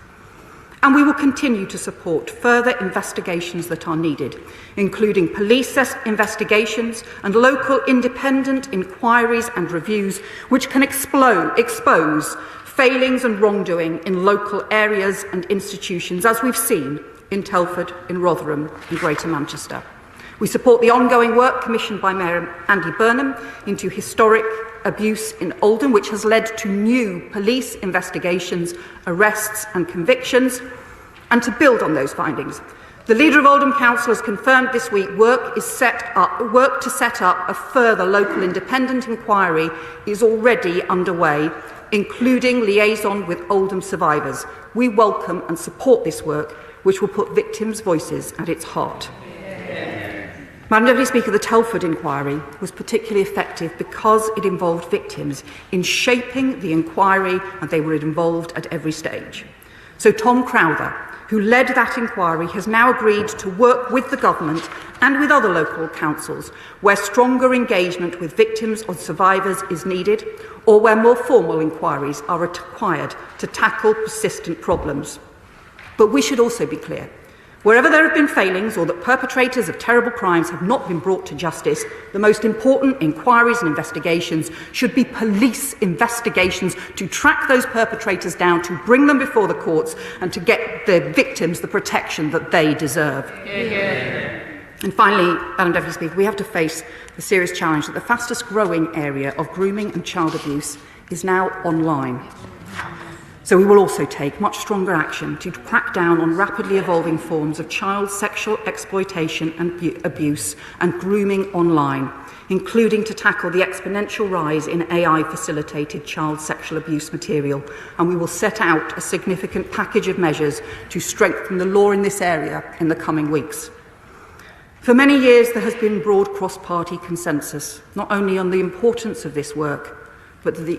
And we will continue to support further investigations that are needed, including police investigations and local independent inquiries and reviews, which can expose failings and wrongdoing in local areas and institutions, as we've seen in Telford, in Rotherham and Greater Manchester. We support the ongoing work commissioned by Mayor Andy Burnham into historic abuse in Oldham, which has led to new police investigations, arrests and convictions. And to build on those findings, the leader of Oldham Council has confirmed this week work to set up a further local independent inquiry is already underway, including liaison with Oldham survivors. We welcome and support this work, which will put victims' voices at its heart. Madam Deputy Speaker, the Telford inquiry was particularly effective because it involved victims in shaping the inquiry, and they were involved at every stage. So Tom Crowther, who led that inquiry, has now agreed to work with the government and with other local councils where stronger engagement with victims or survivors is needed, or where more formal inquiries are required to tackle persistent problems. But we should also be clear. Wherever there have been failings or that perpetrators of terrible crimes have not been brought to justice, the most important inquiries and investigations should be police investigations to track those perpetrators down, to bring them before the courts and to get the victims the protection that they deserve. And finally, Madam Deputy Speaker, we have to face the serious challenge that the fastest growing area of grooming and child abuse is now online. So we will also take much stronger action to crack down on rapidly evolving forms of child sexual exploitation and abuse and grooming online, including to tackle the exponential rise in AI-facilitated child sexual abuse material. And we will set out a significant package of measures to strengthen the law in this area in the coming weeks. For many years, there has been broad cross-party consensus, not only on the importance of this work, but the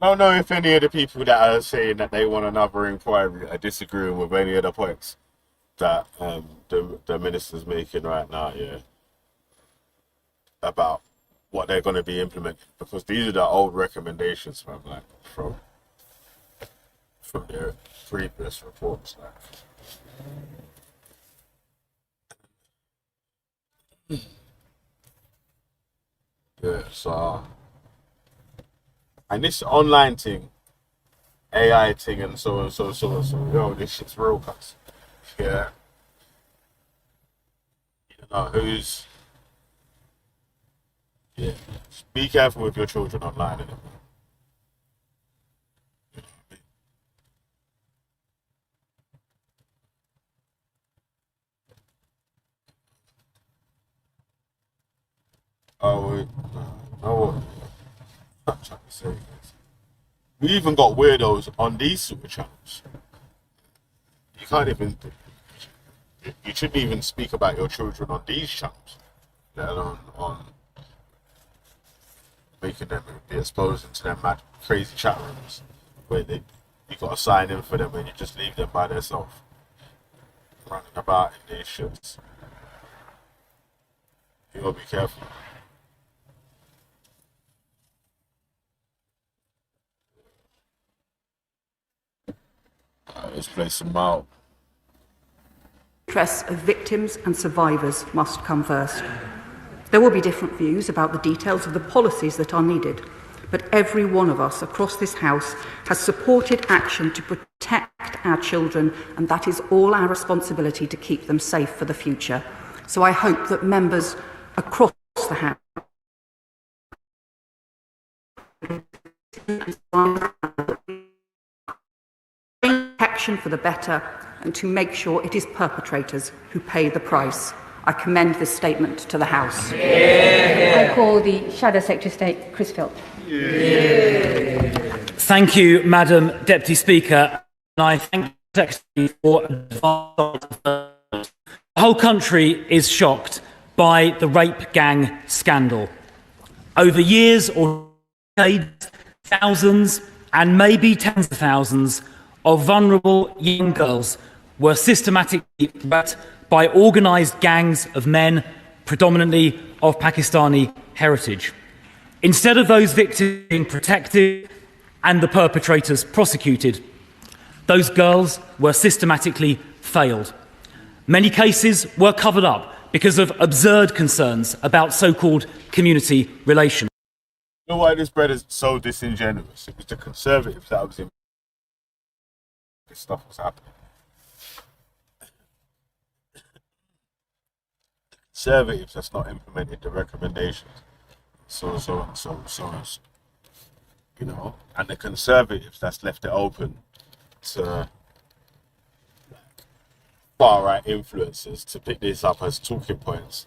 I don't know if any of the people that are saying that they want another inquiry are disagreeing with any of the points that the minister's making right now, yeah, about what they're going to be implementing, because these are the old recommendations from their previous reports. Yeah, so. And this online thing, AI thing, and so on, so, yo, this shit's real, cuz. Yeah. You know, who's. Yeah. Just be careful with your children online, innit? You know what I mean? Oh, wait. No, what? I'm trying to say, guys. We even got weirdos on these sort of channels. You can't even. You shouldn't even speak about your children on these channels, let alone on making them be exposed into them mad, crazy chat rooms where you got to sign in for them and you just leave them by themselves running about in these shits. You gotta be careful. Let's play some out. Interests of victims and survivors must come first. There will be different views about the details of the policies that are needed, but every one of us across this House has supported action to protect our children, and that is all our responsibility to keep them safe for the future. So I hope that members across the House action for the better and to make sure it is perpetrators who pay the price. I commend this statement to the House. I call the Shadow Secretary of State, Chris Philp. Thank you, Madam Deputy Speaker. And I thank the Secretary for advice. The whole country is shocked by the rape gang scandal. Over years or decades, thousands and maybe tens of thousands of vulnerable young girls were systematically raped by organised gangs of men, predominantly of Pakistani heritage. Instead of those victims being protected and the perpetrators prosecuted, those girls were systematically failed. Many cases were covered up because of absurd concerns about so-called community relations. You know why this bread is so disingenuous? It was the Conservatives that was in. This stuff was happening. Conservatives that's not implemented the recommendations. So, you know, and the Conservatives that's left it open to far-right influencers to pick this up as talking points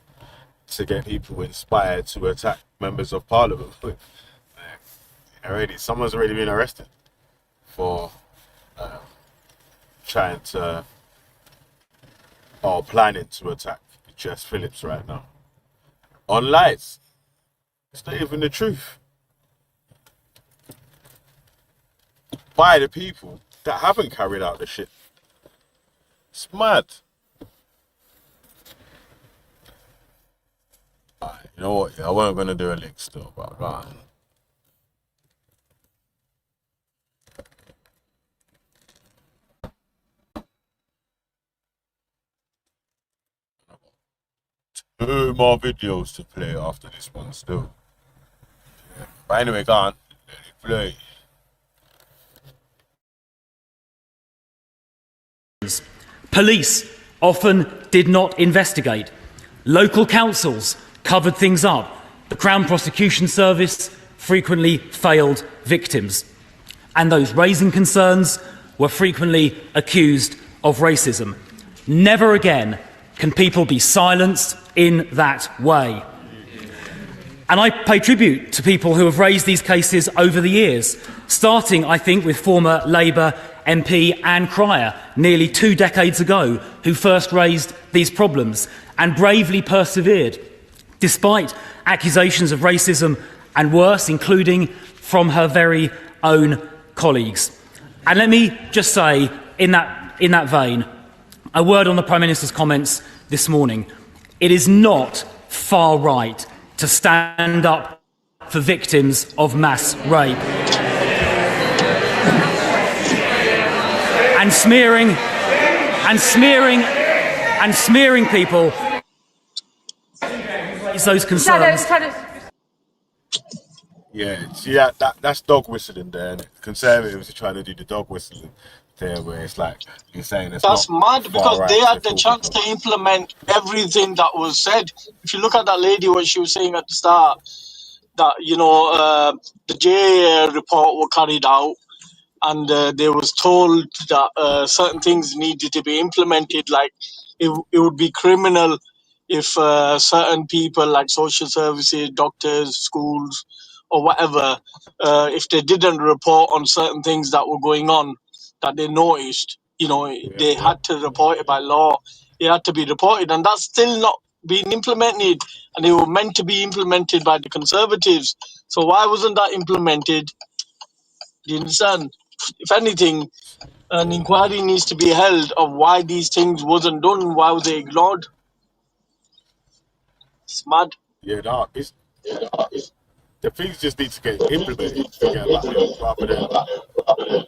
to get people inspired to attack members of Parliament. Someone's already been arrested for trying to or planning to attack Jess Phillips right now on lies. It's not even the truth. By the people that haven't carried out the shit. It's mad. You know what? I wasn't gonna do a link still, but right. Two more videos to play after this one still. Yeah. But anyway, go on. Let it play. Police often did not investigate. Local councils covered things up. The Crown Prosecution Service frequently failed victims. And those raising concerns were frequently accused of racism. Never again can people be silenced in that way. And I pay tribute to people who have raised these cases over the years, starting, I think, with former Labour MP Anne Cryer nearly 2 decades ago, who first raised these problems and bravely persevered, despite accusations of racism and worse, including from her very own colleagues. And let me just say, in that vein, a word on the Prime Minister's comments this morning. It is not far right to stand up for victims of mass rape. And smearing people is those concerns. Yeah, see that's dog whistling there. And Conservatives are trying to do the dog whistling there, where it's like you're saying it's That's not mad far because right they had to the talk chance about. to implement everything that was said. If you look at that lady, what she was saying at the start, that the J report were carried out, and they was told that certain things needed to be implemented. Like it would be criminal if certain people, like social services, doctors, schools, or whatever, if they didn't report on certain things that were going on that they noticed, they had to report it by law. It had to be reported, and that's still not being implemented. And they were meant to be implemented by the Conservatives. So why wasn't that implemented? Do you understand? If anything, an inquiry needs to be held of why these things wasn't done. Why was it ignored? It's mad. Yeah, no, it's the things just need to get implemented. Forget about it, rather than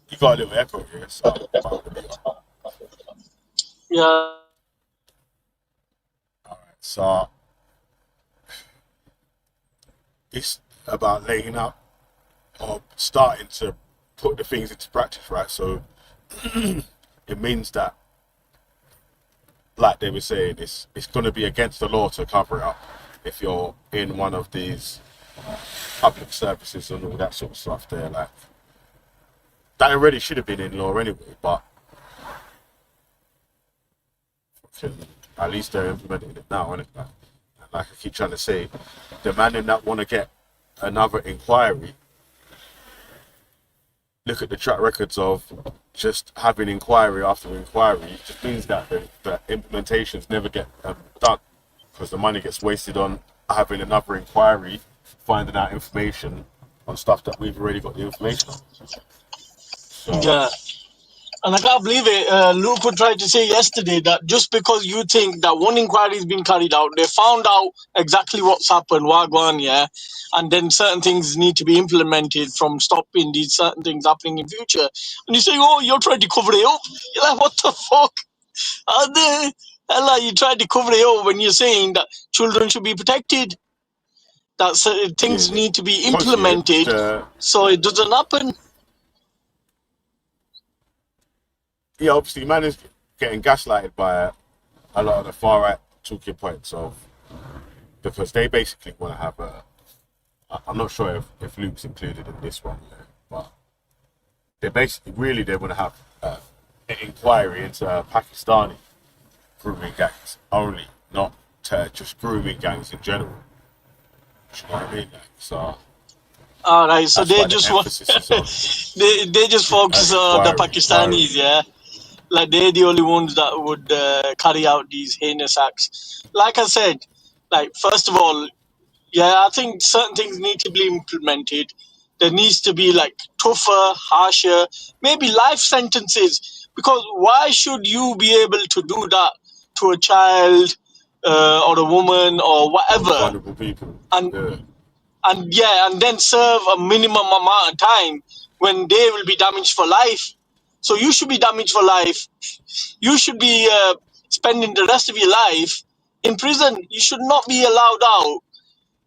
you got a little echo here, so Yeah. so it's about laying out or starting to put the things into practice, right? So it means that, like they were saying, it's going to be against the law to cover it up if you're in one of these public services and all that sort of stuff there. Like, that already should have been in law anyway, but at least they're implementing it now, isn't it? Like I keep trying to say, the man in that want to get another inquiry, look at the track records of just having inquiry after inquiry. It just means that the implementations never get done because the money gets wasted on having another inquiry, finding out information on stuff that we've already got the information on. So, Yeah. And I can't believe it. Luke tried to say yesterday that just because you think that one inquiry has been carried out, they found out exactly what's happened, Wagwan, yeah, and then certain things need to be implemented from stopping these certain things happening in future. And you say, oh, you're trying to cover it up. You're like, what the fuck? Are they? Hell, you tried to cover it up when you're saying that children should be protected, that certain things need to be implemented so it doesn't happen. yeah, obviously, man is getting gaslighted by a lot of the far right talking points of, because they basically want to have I'm not sure if Luke's included in this one, but they basically they want to have an inquiry into Pakistani grooming gangs only, not to just grooming gangs in general. Do you know what I mean? Like, so. All right, so they just they just focus on the Pakistanis, yeah. Like they're the only ones that would carry out these heinous acts. Like I said, like first of all, yeah, I think certain things need to be implemented. There needs to be like tougher, harsher, maybe life sentences. Because why should you be able to do that to a child or a woman or whatever? Vulnerable people. And then serve a minimum amount of time when they will be damaged for life. So you should be damaged for life. You should be spending the rest of your life in prison. You should not be allowed out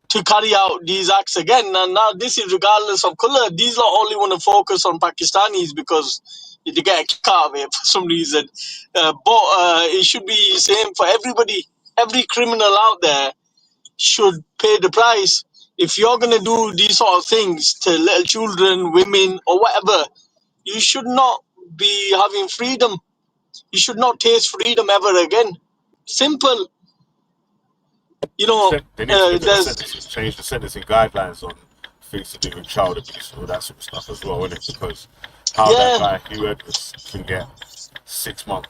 to carry out these acts again. And now this is regardless of color. These lot only want to focus on Pakistanis because they get a kick out of it for some reason. But it should be the same for everybody. Every criminal out there should pay the price. If you're going to do these sort of things to little children, women, or whatever, you should not be having freedom. You should not taste freedom ever again. Simple. They need to look at the sentences, change the sentencing guidelines on things to do with child abuse and all that sort of stuff as well, isn't it? Because how that guy Hugh Edwards can get 6 months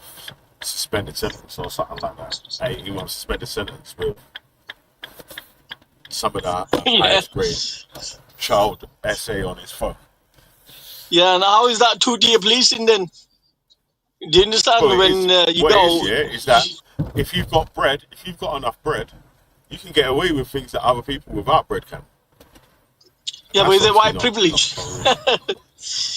suspended sentence or something like that, 18 months suspended sentence with some of the highest grade child essay on his phone. Yeah, and how is that two-tier policing then? Do you understand Well, when you what it go? is, yeah, is that if you've got bread, if you've got enough bread, you can get away with things that other people without bread can. Yeah, but That's is it obviously white privilege?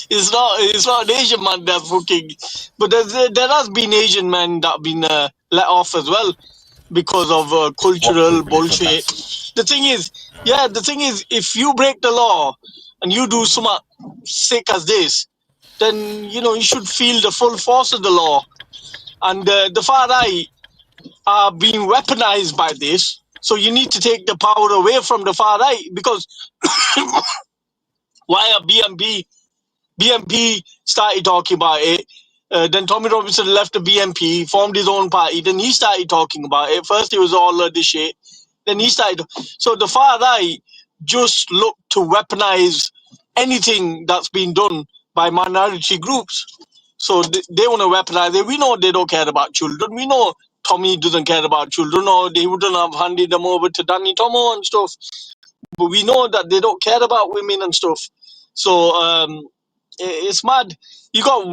It's not an Asian man that's fucking. But there has been Asian men that have been let off as well because of what cultural privilege on that bullshit. side. The thing is, if you break the law and you do something sick as this, then you should feel the full force of the law. And the far right are being weaponized by this. So you need to take the power away from the far right because why are BNP started talking about it. Then Tommy Robinson left the BNP, formed his own party. Then he started talking about it. First, it was all this shit. Then he started. So the far right just look to weaponize anything that's been done by minority groups. So they want to weaponize it. We know they don't care about children. We know Tommy doesn't care about children, or they wouldn't have handed them over to Danny Tomo and stuff. But we know that they don't care about women and stuff. So it's mad. You got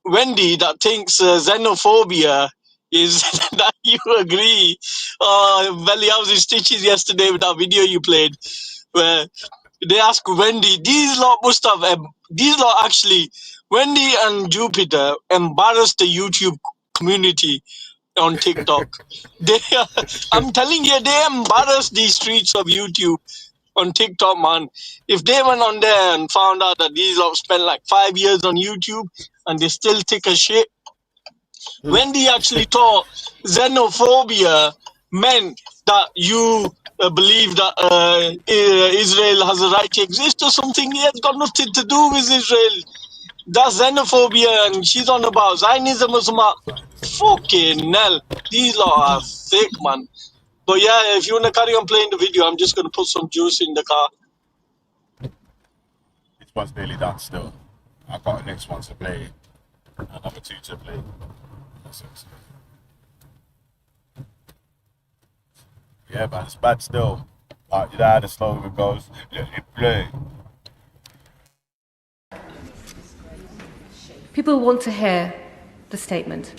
Wendy that thinks xenophobia is that you agree. Belly, I was in stitches yesterday with that video you played where they ask Wendy, these lot actually, Wendy and Jupiter embarrassed the YouTube community on TikTok. They, I'm telling you, they embarrassed the streets of YouTube on TikTok, man. If they went on there and found out that these lot spent like 5 years on YouTube and they still take a shit, Wendy actually thought xenophobia meant that you believe that Israel has a right to exist or something. It's got nothing to do with Israel. That's xenophobia, and she's on about Zionism or something. Fucking hell. These lot are sick, man. But yeah, if you want to carry on playing the video, I'm just going to put some juice in the car. This one's nearly done still. I've got the next one to play. Another 2 to play. That's it. Yeah, man, it's bad still. You know how the slogan goes. Let it play. People want to hear the statement.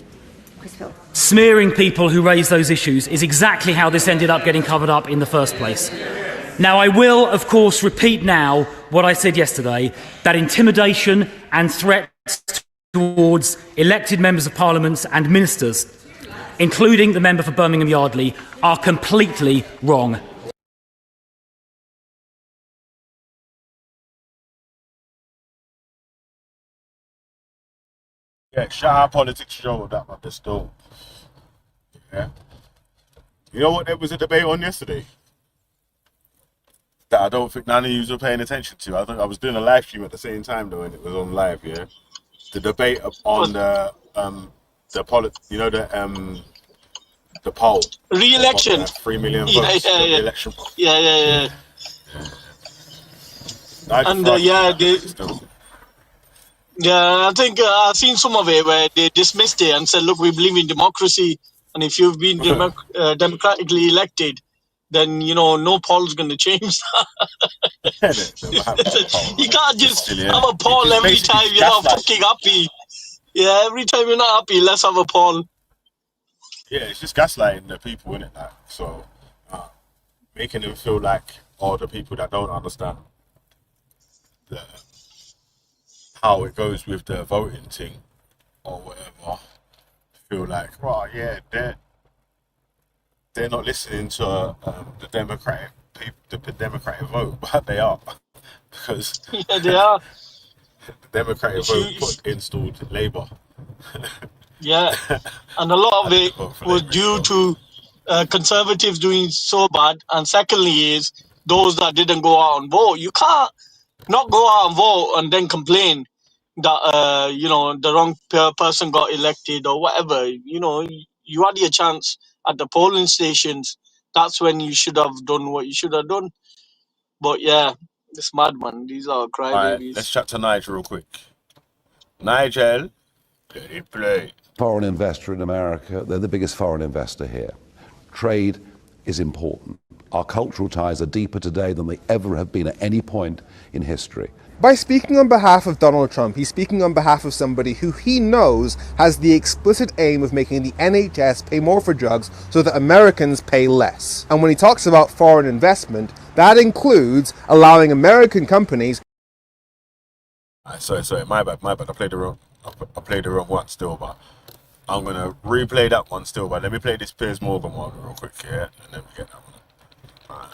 Chris Phil. Smearing people who raise those issues is exactly how this ended up getting covered up in the first place. Now, I will, of course, repeat now what I said yesterday, that intimidation and threats towards elected members of parliament and ministers, including the member for Birmingham Yardley, are completely wrong. Yeah, shout out Politics Show with that one, that's dope. Yeah. You know what there was a debate on yesterday? That I don't think none of you were paying attention to. I think I was doing a live stream at the same time though, and it was on live, yeah. The debate on the poll. Re-election. 3 million votes. Re-election poll. Yeah. And I think I've seen some of it where they dismissed it and said, look, we believe in democracy, and if you've been democratically elected, then no poll's going to change that. You can't just have a poll every time you're not fucking happy. Yeah, every time you're not happy, let's have a poll. Yeah, it's just gaslighting the people, innit? Like, so making them feel like the people that don't understand how it goes with the voting thing or whatever feel like, yeah, they're not listening to the democratic vote, but they are, because yeah, they are. The democratic vote installed Labour. Yeah, and a lot of it was due to conservatives doing so bad, and secondly is those that didn't go out and vote. You can't not go out and vote and then complain that the wrong person got elected or whatever. You had your chance at the polling stations. That's when you should have done what you should have done. But yeah, it's mad, man. These are crybabies. Alright, let's chat to Nigel real quick. Nigel, let it play. Foreign investor in America, they're the biggest foreign investor here. Trade is important. Our cultural ties are deeper today than they ever have been at any point in history. By speaking on behalf of Donald Trump, he's speaking on behalf of somebody who he knows has the explicit aim of making the NHS pay more for drugs so that Americans pay less. And when he talks about foreign investment, that includes allowing American companies... Sorry, my bad. I played the wrong one still, but I'm gonna replay that one still. But let me play this Piers Morgan one real quick, yeah, and then we get that one.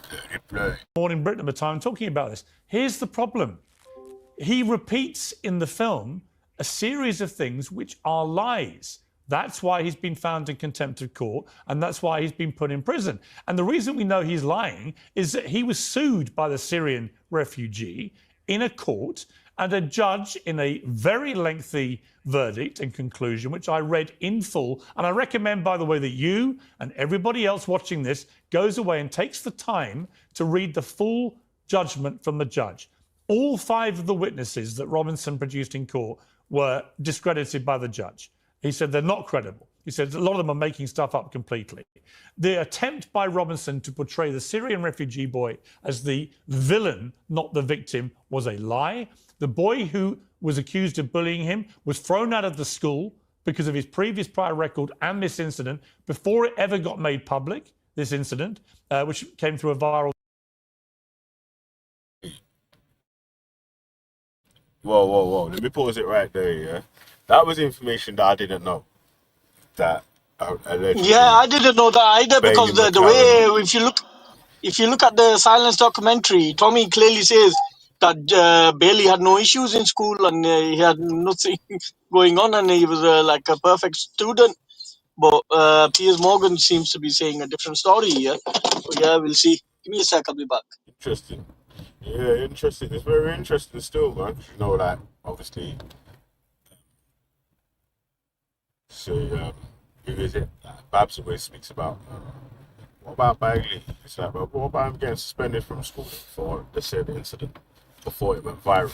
Play. Morning Britain at the time talking about this. Here's the problem. He repeats in the film a series of things which are lies. That's why he's been found in contempt of court, and that's why he's been put in prison. And the reason we know he's lying is that he was sued by the Syrian refugee in a court, and a judge, in a very lengthy verdict and conclusion, which I read in full, and I recommend, by the way, that you and everybody else watching this goes away and takes the time to read the full judgment from the judge. All 5 of the witnesses that Robinson produced in court were discredited by the judge. He said they're not credible. He said a lot of them are making stuff up completely. The attempt by Robinson to portray the Syrian refugee boy as the villain, not the victim, was a lie. The boy who was accused of bullying him was thrown out of the school because of his previous prior record and this incident before it ever got made public, this incident, which came through a viral... Whoa. Let me pause it right there, yeah? That was information that I didn't know. That allegedly... Yeah, I didn't know that either, because the way, if you look at the Silence documentary, Tommy clearly says that Bailey had no issues in school and he had nothing going on and he was like a perfect student. But Piers Morgan seems to be saying a different story here. So yeah, we'll see. Give me a sec, I'll be back. Interesting. Yeah, interesting. It's very interesting still, man. You know, like, obviously... So, who is it? Babs always speaks about... what about Bagley? It's like, well, what about him getting suspended from school for the said incident before it went viral?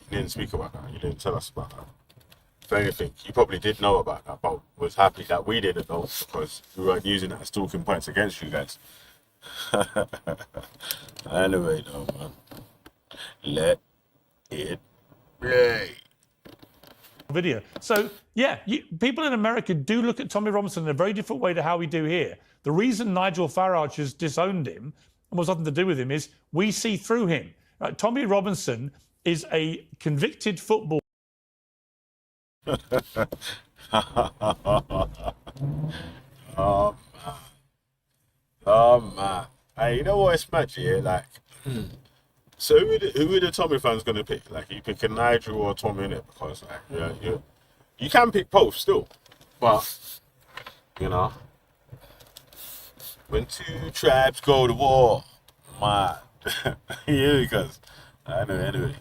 You didn't speak about that. You didn't tell us about that. If anything, you probably did know about that, but was happy that we didn't know because we weren't using that as talking points against you guys. Anyway, though, man. Let it play. Video. So, yeah, people in America do look at Tommy Robinson in a very different way to how we do here. The reason Nigel Farage has disowned him, and was nothing to do with him, is we see through him. Tommy Robinson is a convicted football. Oh man. Hey, you know what it's mad, yeah? Like, so who are the Tommy fans gonna pick? Like, you picking Nigel or Tommy in it? Because like, you can pick both still, but you know, when 2 tribes go to war, man. Yeah, because anyway,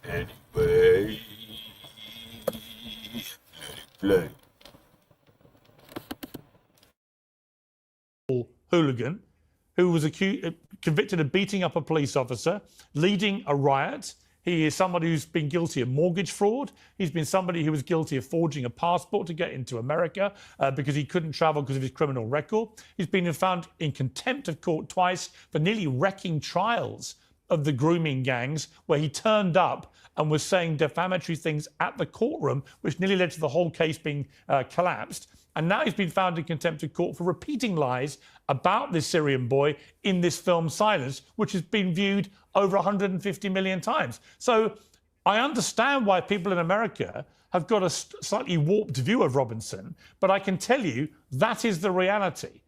let it play. Hooligan who was convicted of beating up a police officer, leading a riot. He is somebody who's been guilty of mortgage fraud. He's been somebody who was guilty of forging a passport to get into America because he couldn't travel because of his criminal record. He's been found in contempt of court twice for nearly wrecking trials of the grooming gangs, where he turned up and was saying defamatory things at the courtroom, which nearly led to the whole case being collapsed. And now he's been found in contempt of court for repeating lies about this Syrian boy in this film Silence, which has been viewed over 150 million times. So I understand why people in America have got a slightly warped view of Robinson, but I can tell you that is the reality.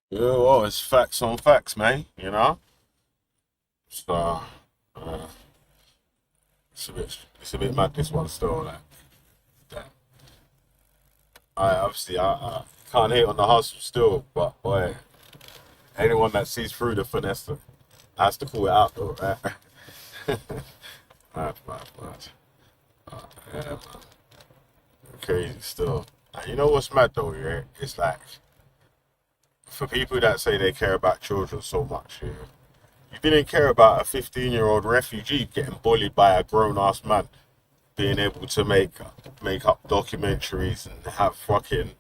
Yeah, well, it's facts on facts, man, you know? So, it's a bit mad, this one still, like, that. I can't hate on the hustle still, but boy, anyone that sees through the finesse has to call it out though, right? mad. Yeah, man. Crazy still. You know what's mad though, yeah? It's like, for people that say they care about children so much, yeah, you didn't care about a 15-year-old refugee getting bullied by a grown-ass man, being able to make up documentaries and have fucking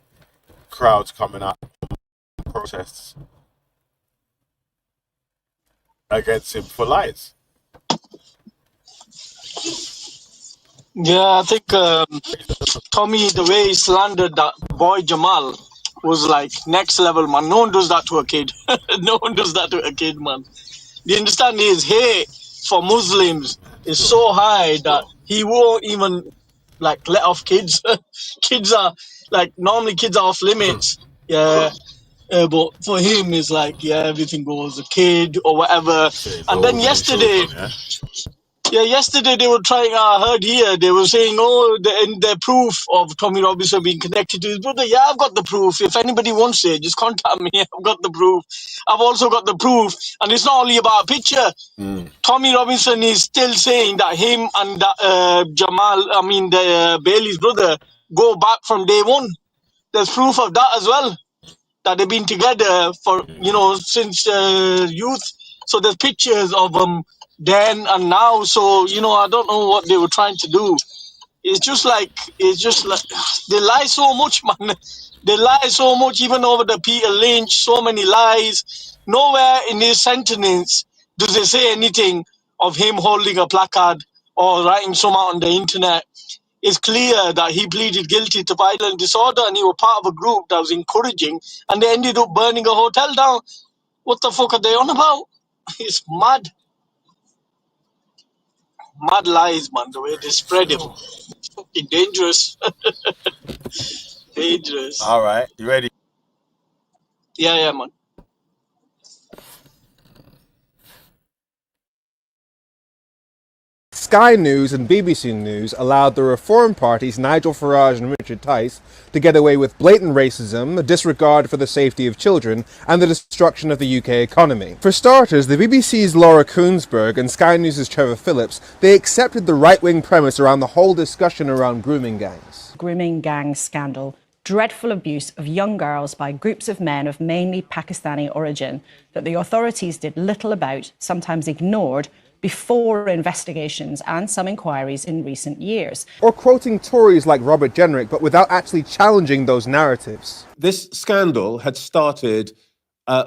crowds coming out from protests. against him for lies. Yeah, I think Tommy, the way he slandered that boy Jamal was like next level, man. No one does that to a kid. No one does that to a kid, man. The understand his hate for Muslims is so high that he won't even like let off kids. Kids are like normally kids are off limits. Yeah. But for him, it's like, yeah, everything goes, a kid or whatever. Saying And no then women and yesterday, children, yeah? yeah, yesterday they were trying. I heard here they were saying, "Oh, the proof of Tommy Robinson being connected to his brother." Yeah, I've got the proof. If anybody wants it, just contact me. I've got the proof. I've also got the proof, and it's not only about a picture. Tommy Robinson is still saying that him and Jamal, I mean the Bailey's brother, go back from day one. There's proof of that as well. That they've been together for since youth. So there's pictures of them then and now. So I don't know what they were trying to do. It's just like they lie so much, man. They lie so much, even over the Peter Lynch. So many lies. Nowhere in his sentence does they say anything of him holding a placard or writing some out on the internet. It's clear that he pleaded guilty to violent disorder and he was part of a group that was encouraging, and they ended up burning a hotel down. What the fuck are they on about? It's mad. Mad lies, man, the way they spread him. It's fucking dangerous. Dangerous. All right, you ready? Yeah, man. Sky News and BBC News allowed the Reform Party's Nigel Farage and Richard Tice to get away with blatant racism, a disregard for the safety of children, and the destruction of the UK economy. For starters, the BBC's Laura Koonsberg and Sky News' Trevor Phillips, they accepted the right-wing premise around the whole discussion around grooming gangs. Grooming gang scandal. Dreadful abuse of young girls by groups of men of mainly Pakistani origin that the authorities did little about, sometimes ignored, before investigations and some inquiries in recent years. Or quoting Tories like Robert Jenrick, but without actually challenging those narratives. This scandal had started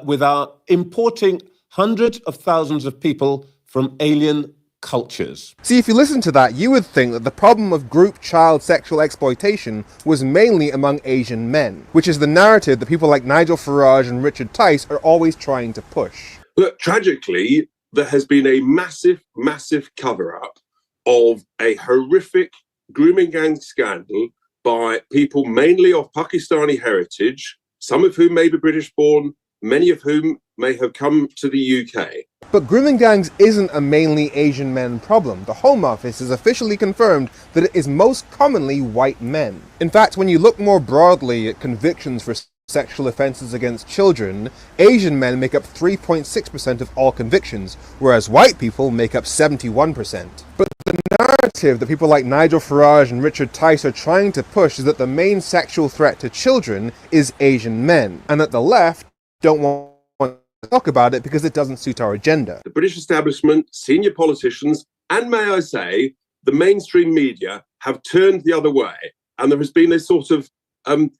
with our importing hundreds of thousands of people from alien cultures. See, if you listen to that, you would think that the problem of group child sexual exploitation was mainly among Asian men, which is the narrative that people like Nigel Farage and Richard Tice are always trying to push. But tragically, there has been a massive, massive cover-up of a horrific grooming gang scandal by people mainly of Pakistani heritage, some of whom may be British-born, many of whom may have come to the UK. But grooming gangs isn't a mainly Asian men problem. The Home Office has officially confirmed that it is most commonly white men. In fact, when you look more broadly at convictions for sexual offences against children, Asian men make up 3.6% of all convictions, whereas white people make up 71%. But the narrative that people like Nigel Farage and Richard Tice are trying to push is that the main sexual threat to children is Asian men, and that the left don't want to talk about it because it doesn't suit our agenda. The British establishment, senior politicians, and may I say, the mainstream media have turned the other way, and there has been a sort of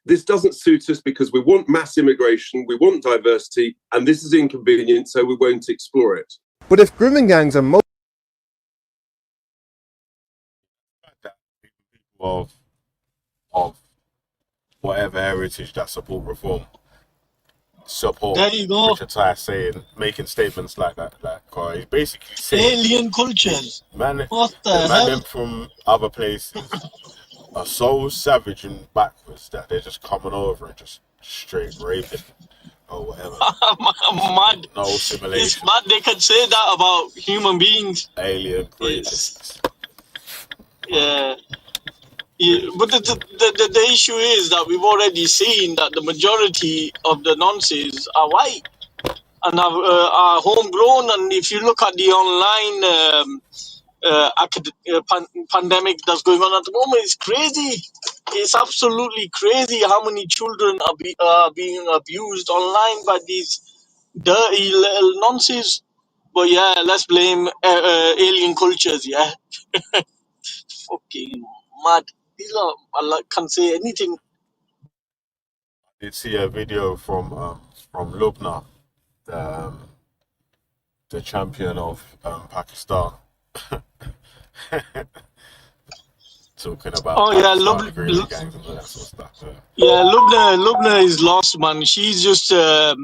this doesn't suit us because we want mass immigration, we want diversity, and this is inconvenient, so we won't explore it. But if grooming gangs are of whatever heritage that support reform, support There you go. Richard Tice saying, making statements like that, he's basically saying Alien cultures. man, What the man hell? them from other places are so savage and backwards that they're just coming over and just straight raping or whatever. Mad. No It's assimilation. mad they can say that about human beings. Alien rapists. Yeah. But the issue is that we've already seen that the majority of the nonces are white and are homegrown. And if you look at the online pandemic that's going on at the moment, it's crazy. It's absolutely crazy how many children are being abused online by these dirty little nonces. But yeah, let's blame alien cultures. Yeah, fucking mad. These are I can't say anything. Did see a video from Lubna, the champion of Pakistan, talking about Oh yeah, Pakistani grooming gangs and all that sort of stuff. Yeah, Lubna is lost, man. She's just uh,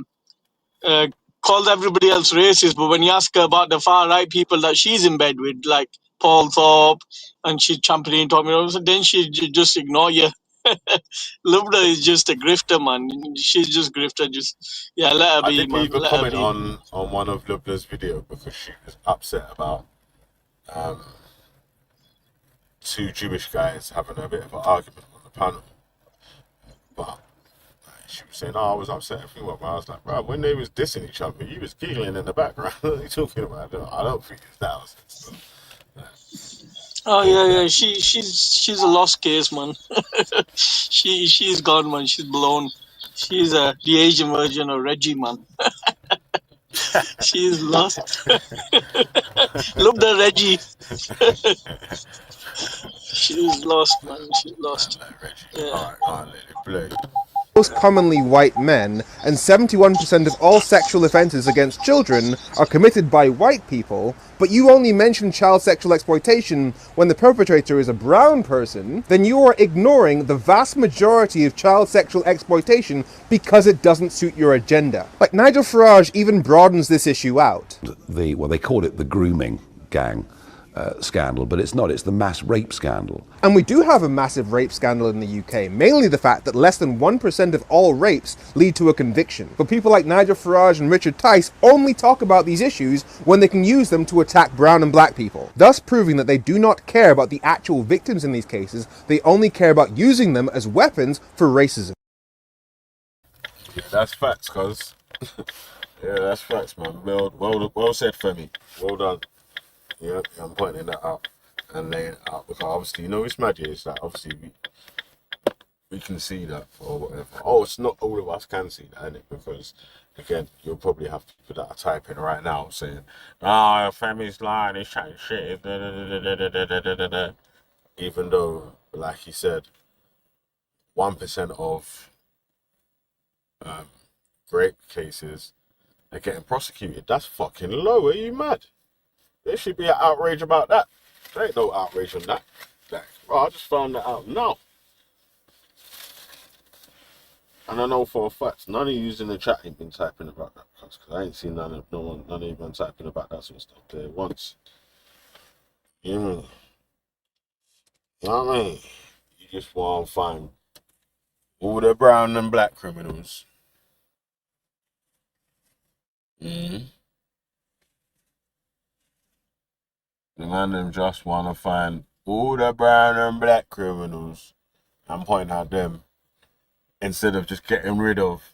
called everybody else racist, but when you ask her about the far right people that she's in bed with, like Paul Thorpe, and she's championing Tommy Robinson, then she just ignore you. Lubna is just a grifter, man. She's just grifter. Just let her I be, did man. leave a Let her comment be. on one of Lubna's video because she was upset about two Jewish guys having a bit of an argument on the panel. But she was saying, "Oh, I was upset." Everything went well. I was like, "Bro, when they was dissing each other, you was giggling in the background. What are you talking about?" I don't think it's that. Oh yeah. She's a lost case, man. She's gone, man. She's blown. She's the Asian version of Reggie, man. She's lost. Look the Reggie. She's lost, man. She's lost. Yeah. Most commonly white men, and 71% of all sexual offences against children are committed by white people, but you only mention child sexual exploitation when the perpetrator is a brown person, then you are ignoring the vast majority of child sexual exploitation because it doesn't suit your agenda. Like, Nigel Farage even broadens this issue out. They call it the grooming gang scandal, but it's not, it's the mass rape scandal. And we do have a massive rape scandal in the UK, mainly the fact that less than 1% of all rapes lead to a conviction. But people like Nigel Farage and Richard Tice only talk about these issues when they can use them to attack brown and black people, thus proving that they do not care about the actual victims in these cases, they only care about using them as weapons for racism. Yeah, that's facts, cuz. Yeah, that's facts, man. Well said, Femi. Well done. Yeah, I'm pointing that out and laying it out because obviously, it's magic. It's like obviously we can see that or whatever. Oh, it's not all of us can see that, innit? Because again, you'll probably have people that are typing right now saying, "Oh, Femi's lying. He's chatting shit." Da, da, da, da, da, da, da, da, da. Even though, like he said, 1% of rape cases are getting prosecuted. That's fucking low. Are you mad? There should be an outrage about that. There ain't no outrage on that. Bro, I just found that out now. And I know for a fact, none of you in the chat ain't been typing about that. Because I ain't seen none of you been typing about that sort of stuff there once. You know what I mean? You just want to find all the brown and black criminals. The man them just want to find all the brown and black criminals and point at them instead of just getting rid of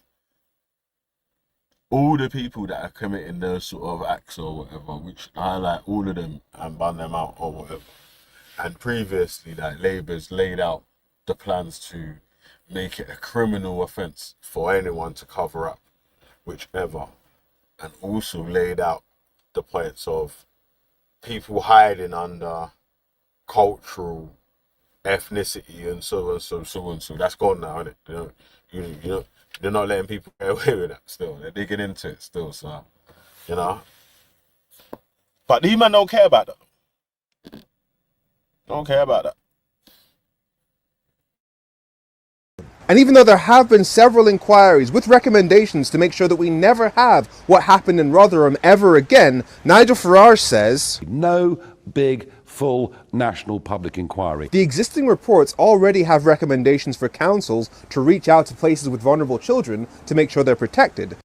all the people that are committing those sort of acts or whatever, which highlight all of them and ban them out or whatever. And previously, Labour's laid out the plans to make it a criminal offence for anyone to cover up whichever, and also laid out the points of people hiding under cultural ethnicity and so on, so that's gone now, isn't it? You know, they're not letting people get away with that still. They're digging into it still, so But these men don't care about that. Don't care about that. And even though there have been several inquiries with recommendations to make sure that we never have what happened in Rotherham ever again, Nigel Farage says, no big, full national public inquiry. The existing reports already have recommendations for councils to reach out to places with vulnerable children to make sure they're protected.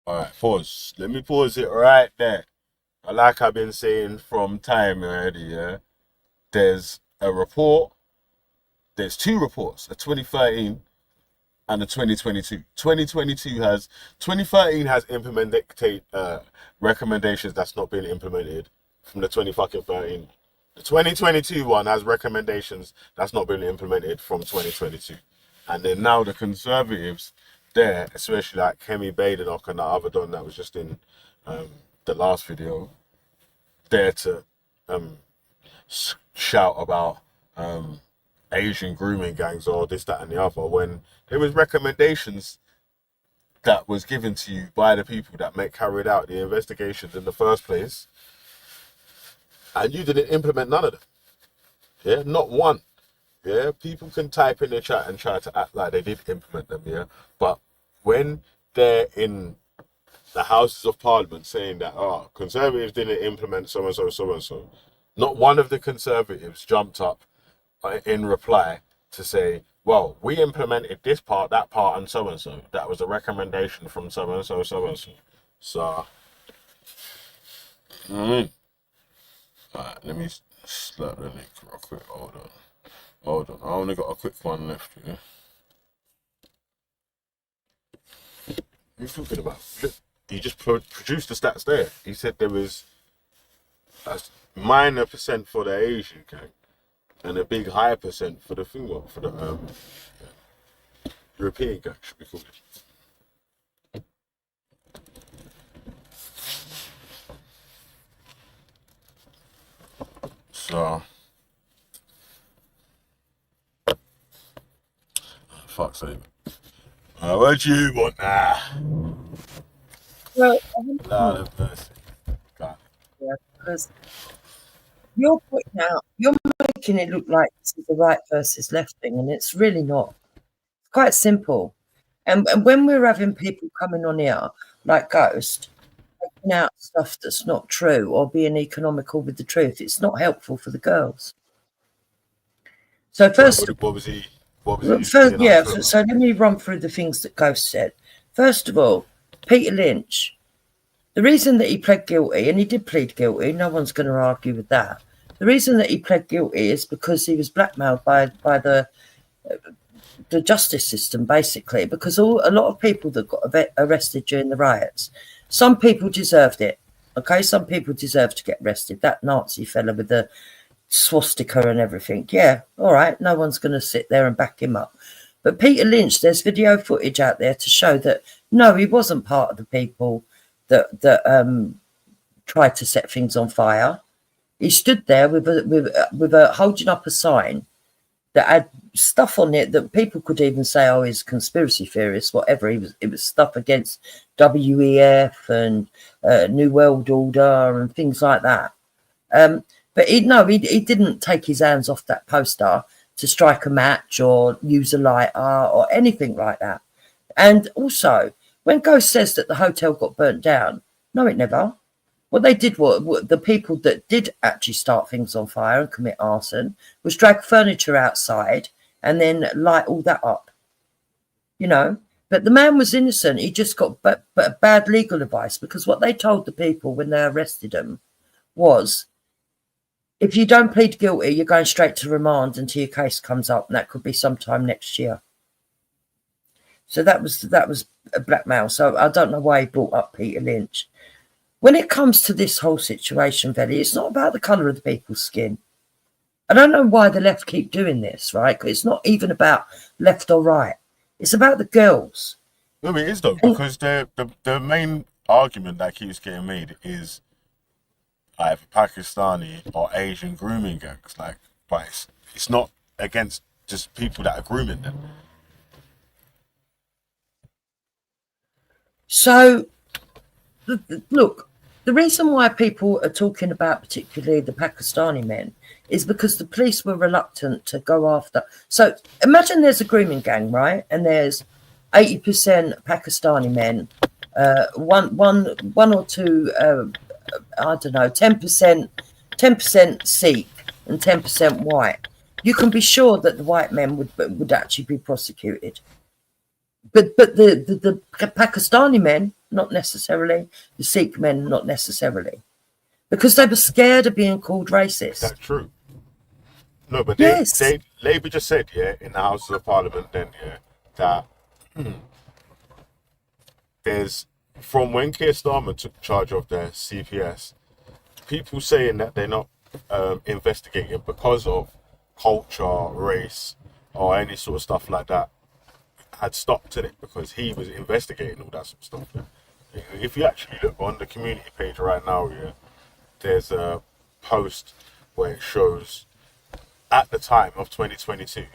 Alright, pause. Let me pause it right there. Like I've been saying from time already, yeah? There's a report. There's two reports, a 2013 and a 2022. 2013 has implemented recommendations that's not been implemented from the 2013. The 2022 one has recommendations that's not been implemented from 2022. And then now the Conservatives there, especially like Kemi Badenoch and the other Don that was just in the last video, there to shout about Asian grooming gangs or this, that and the other, when there was recommendations that was given to you by the people that carried out the investigations in the first place, and you didn't implement none of them. Yeah, not one. Yeah, people can type in the chat and try to act like they did implement them. Yeah, but when they're in the Houses of Parliament saying that, oh, Conservatives didn't implement so and so, so and so, not one of the Conservatives jumped up in reply to say, well, we implemented this part, that part, and so. That was a recommendation from so and so, so and so. So, alright, let me slap the link real quick. Hold on. I only got a quick one left. Yeah. What are you talking about? Look, he just produced the stats there. He said there was a minor percent for the Asian gang and a big higher percent for the female, for the European gang, should be called. So, fuck's sake. What do you want now? Well, Lord have mercy. God. yeah, because you're making it look like this is the right versus left thing, and it's really not. It's quite simple. And when we're having people coming on here like Ghost, taking out stuff that's not true or being economical with the truth, it's not helpful for the girls. So first, What was he? so let me run through the things that Ghost said. First of all, Peter Lynch, the reason that he pled guilty, and he did plead guilty, no one's going to argue with that. The reason that he pled guilty is because he was blackmailed by the justice system, basically, because a lot of people that got arrested during the riots, some people deserved it. Okay, some people deserved to get arrested. That Nazi fella with the swastika and everything, yeah, all right, no one's going to sit there and back him up. But Peter Lynch, there's video footage out there to show that no, he wasn't part of the people that tried to set things on fire. He stood there with a holding up a sign that had stuff on it that people could even say, oh, he's a conspiracy theorist, whatever. It was stuff against WEF and New World Order and things like that. But he didn't take his hands off that poster to strike a match or use a lighter or anything like that. And also, when Ghost says that the hotel got burnt down, no, it never. What they did was, the people that did actually start things on fire and commit arson was drag furniture outside and then light all that up, you know. But the man was innocent. He just got bad legal advice, because what they told the people when they arrested him was, if you don't plead guilty, you're going straight to remand until your case comes up, and that could be sometime next year. So that was a blackmail. So I don't know why he brought up Peter Lynch. When it comes to this whole situation, Veli, it's not about the colour of the people's skin. I don't know why the left keep doing this, right? Because it's not even about left or right. It's about the girls. No, it is though, because the main argument that keeps getting made is either Pakistani or Asian grooming gangs. Like, but it's not against just people that are grooming them. So, look, the reason why people are talking about particularly the Pakistani men is because the police were reluctant to go after. So imagine there's a grooming gang, right? And there's 80% Pakistani men, one or two, I don't know, 10% Sikh and 10% white. You can be sure that the white men would actually be prosecuted. But the Pakistani men, not necessarily. The Sikh men, not necessarily. Because they were scared of being called racist. That's true. No, but yes. Labour just said, yeah, in the Houses of Parliament then, yeah, that there's, from when Keir Starmer took charge of the CPS, people saying that they're not investigating because of culture, race, or any sort of stuff like that, had stopped in it because he was investigating all that sort of stuff. Yeah. If you actually look on the community page right now, yeah, there's a post where it shows at the time of 2022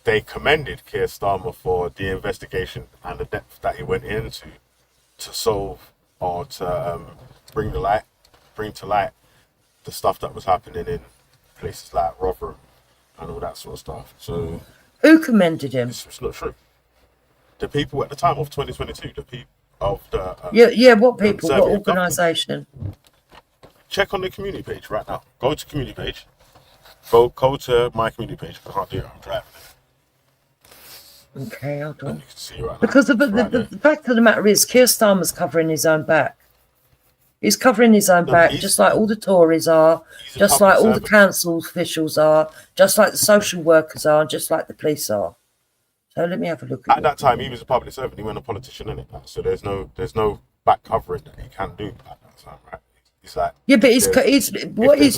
they commended Keir Starmer for the investigation and the depth that he went into to solve or to bring to light the stuff that was happening in places like Rotherham and all that sort of stuff. So who commended him? It's not true. The people at the time of 2022, the people of the what people, what organisation? Check on the community page right now. Go to community page. Go to my community page. I can't do it. I'm driving. Okay, hold on. You can see right because now. the fact of the matter is, Keir Starmer's covering his own back. He's covering his own back, just like all the Tories are, just like all the council officials are, just like the social workers are, just like the police are. So let me have a look at that time. He was a public servant. He wasn't a politician, innit? So there's no back covering that he can do at that time, right? He's like, yeah, but he's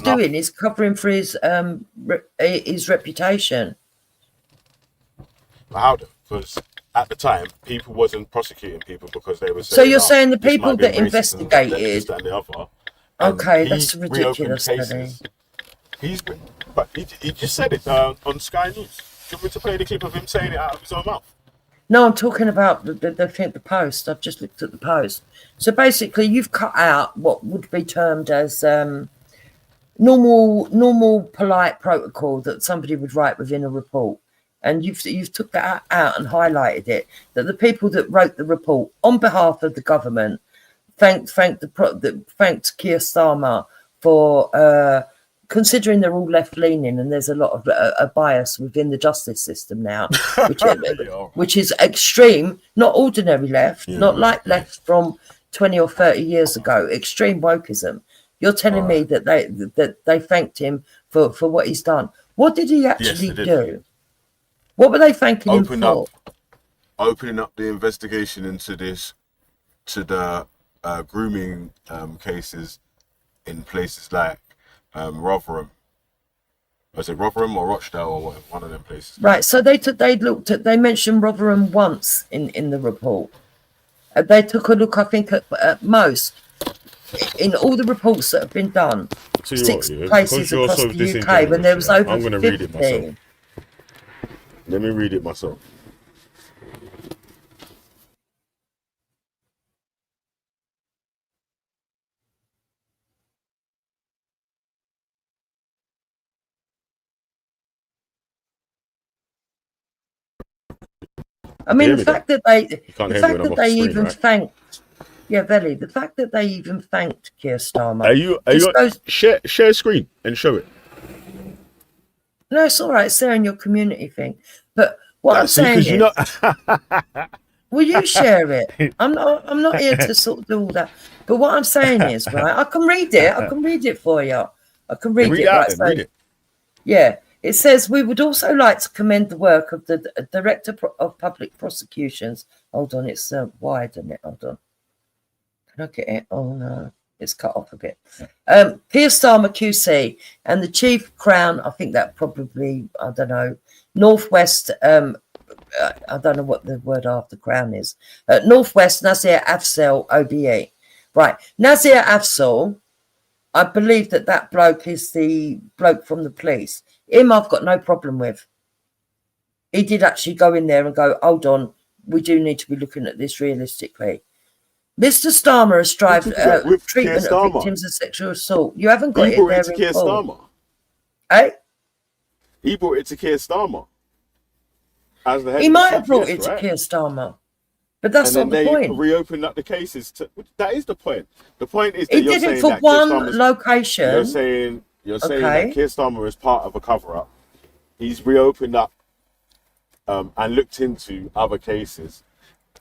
doing is covering for his reputation. How? Because at the time, people wasn't prosecuting people because they were saying. So you're saying the people that investigated? And the other. Okay, that's ridiculous. But he just said it on Sky News. Do you want me to play the clip of him saying it out of his own mouth? No, I'm talking about the post. I've just looked at the post. So basically, you've cut out what would be termed as normal polite protocol that somebody would write within a report, and you've took that out and highlighted it. That the people that wrote the report on behalf of the government thanked Keir Starmer for. Considering they're all left-leaning and there's a lot of a bias within the justice system now, which is extreme, not ordinary left, not like left from 20 or 30 years ago, extreme wokeism. You're telling me that they thanked him for what he's done. What did he actually do? What were they thanking him for? Opening up the investigation into the grooming cases in places like Rotherham. Was it Rotherham or Rochdale or one of them places? Right. So they mentioned Rotherham once in the report. They took a look, I think, at most in all the reports that have been done. 6 places across the UK when there was over I'm going to 50. read it myself. Let me read it myself. I mean, the fact that they even thanked, Velly, the fact that they even thanked Keir Starmer. Share screen and show it. No, it's all right. It's there in your community thing. But what I'm saying is, will you share it? I'm not here to sort of do all that. But what I'm saying is, right, I can read it. I can read it for you. I can read it. Right, so, read it. Yeah. It says, we would also like to commend the work of the Director of Public Prosecutions. Hold on, it's wide, isn't it? Hold on. Can I get it? Oh, no, it's cut off a bit. Keir Starmer QC and the Chief Crown, I think that probably, I don't know, Northwest, I don't know what the word after Crown is. Northwest Nazir Afzal OBE. Right, Nazir Afzal, I believe that bloke is the bloke from the police. Him, I've got no problem with. He did actually go in there and go, hold on, we do need to be looking at this realistically. Mr. Starmer has strived treatment of victims of sexual assault. You haven't got it there in Keir Starmer. Eh? He brought it to Keir Starmer. As the head he might have brought it to Keir Starmer. But that's not the point. Reopened up the cases. That is the point. The point is that he did it for one location. You're saying that Keir Starmer is part of a cover-up. He's reopened up and looked into other cases.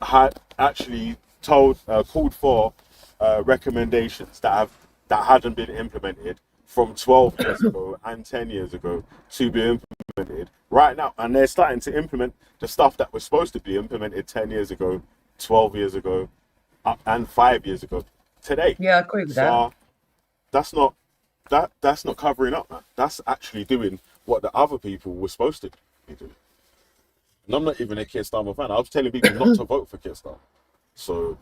Had actually called for recommendations that hadn't been implemented from 12 years ago and 10 years ago to be implemented right now, and they're starting to implement the stuff that was supposed to be implemented 10 years ago, 12 years ago, and 5 years ago. Today, I agree with that. That's not covering up, man. That's actually doing what the other people were supposed to be doing. And I'm not even a Keir Starmer fan. I was telling people not to vote for Keir Starmer. So,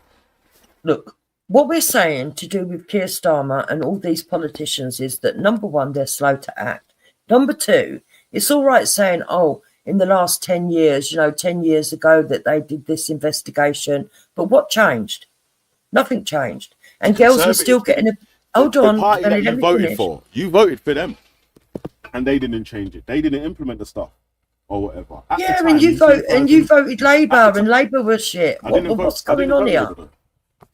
look, what we're saying to do with Keir Starmer and all these politicians is that, number one, they're slow to act. Number two, it's all right saying, oh, in the last 10 years, 10 years ago that they did this investigation. But what changed? Nothing changed. And girls were still getting hold the on, party Belly, that let you me voted finish. for. You voted for them, and they didn't change it. They didn't implement the stuff or whatever. At the Yeah, time, and you in 2000 voted Labour, and Labour was shit. I didn't vote. What's I going didn't on vote here? Labour though.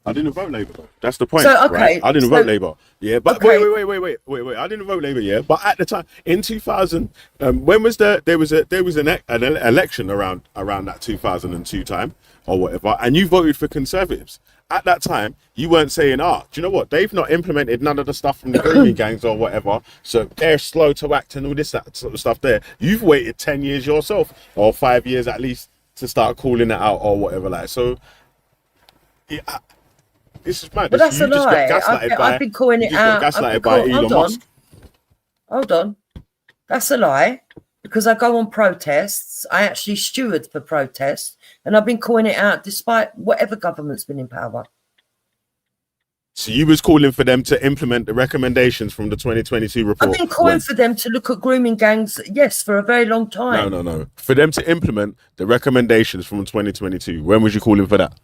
I didn't vote Labour though. That's the point, So, right? okay, I didn't so- vote Labour. Yeah, but okay. wait. I didn't vote Labour. Yeah, but at the time in 2000, when was there was an election around that 2002 time or whatever, and you voted for Conservatives. At that time, you weren't saying, do you know what? They've not implemented none of the stuff from the grooming gangs or whatever, so they're slow to act and all that sort of stuff there. You've waited 10 years yourself, or 5 years at least, to start calling it out or whatever. Like, so, this is mad. But that's a You just lie. got gaslighted I've been calling you it just got out. gaslighted by Elon Musk. Hold on. That's a lie. Because I go on protests, I actually steward for protests, and I've been calling it out despite whatever government's been in power. So you was calling for them to implement the recommendations from the 2022 report. I've been calling for them to look at grooming gangs, yes, for a very long time. No. For them to implement the recommendations from 2022. When was you calling for that?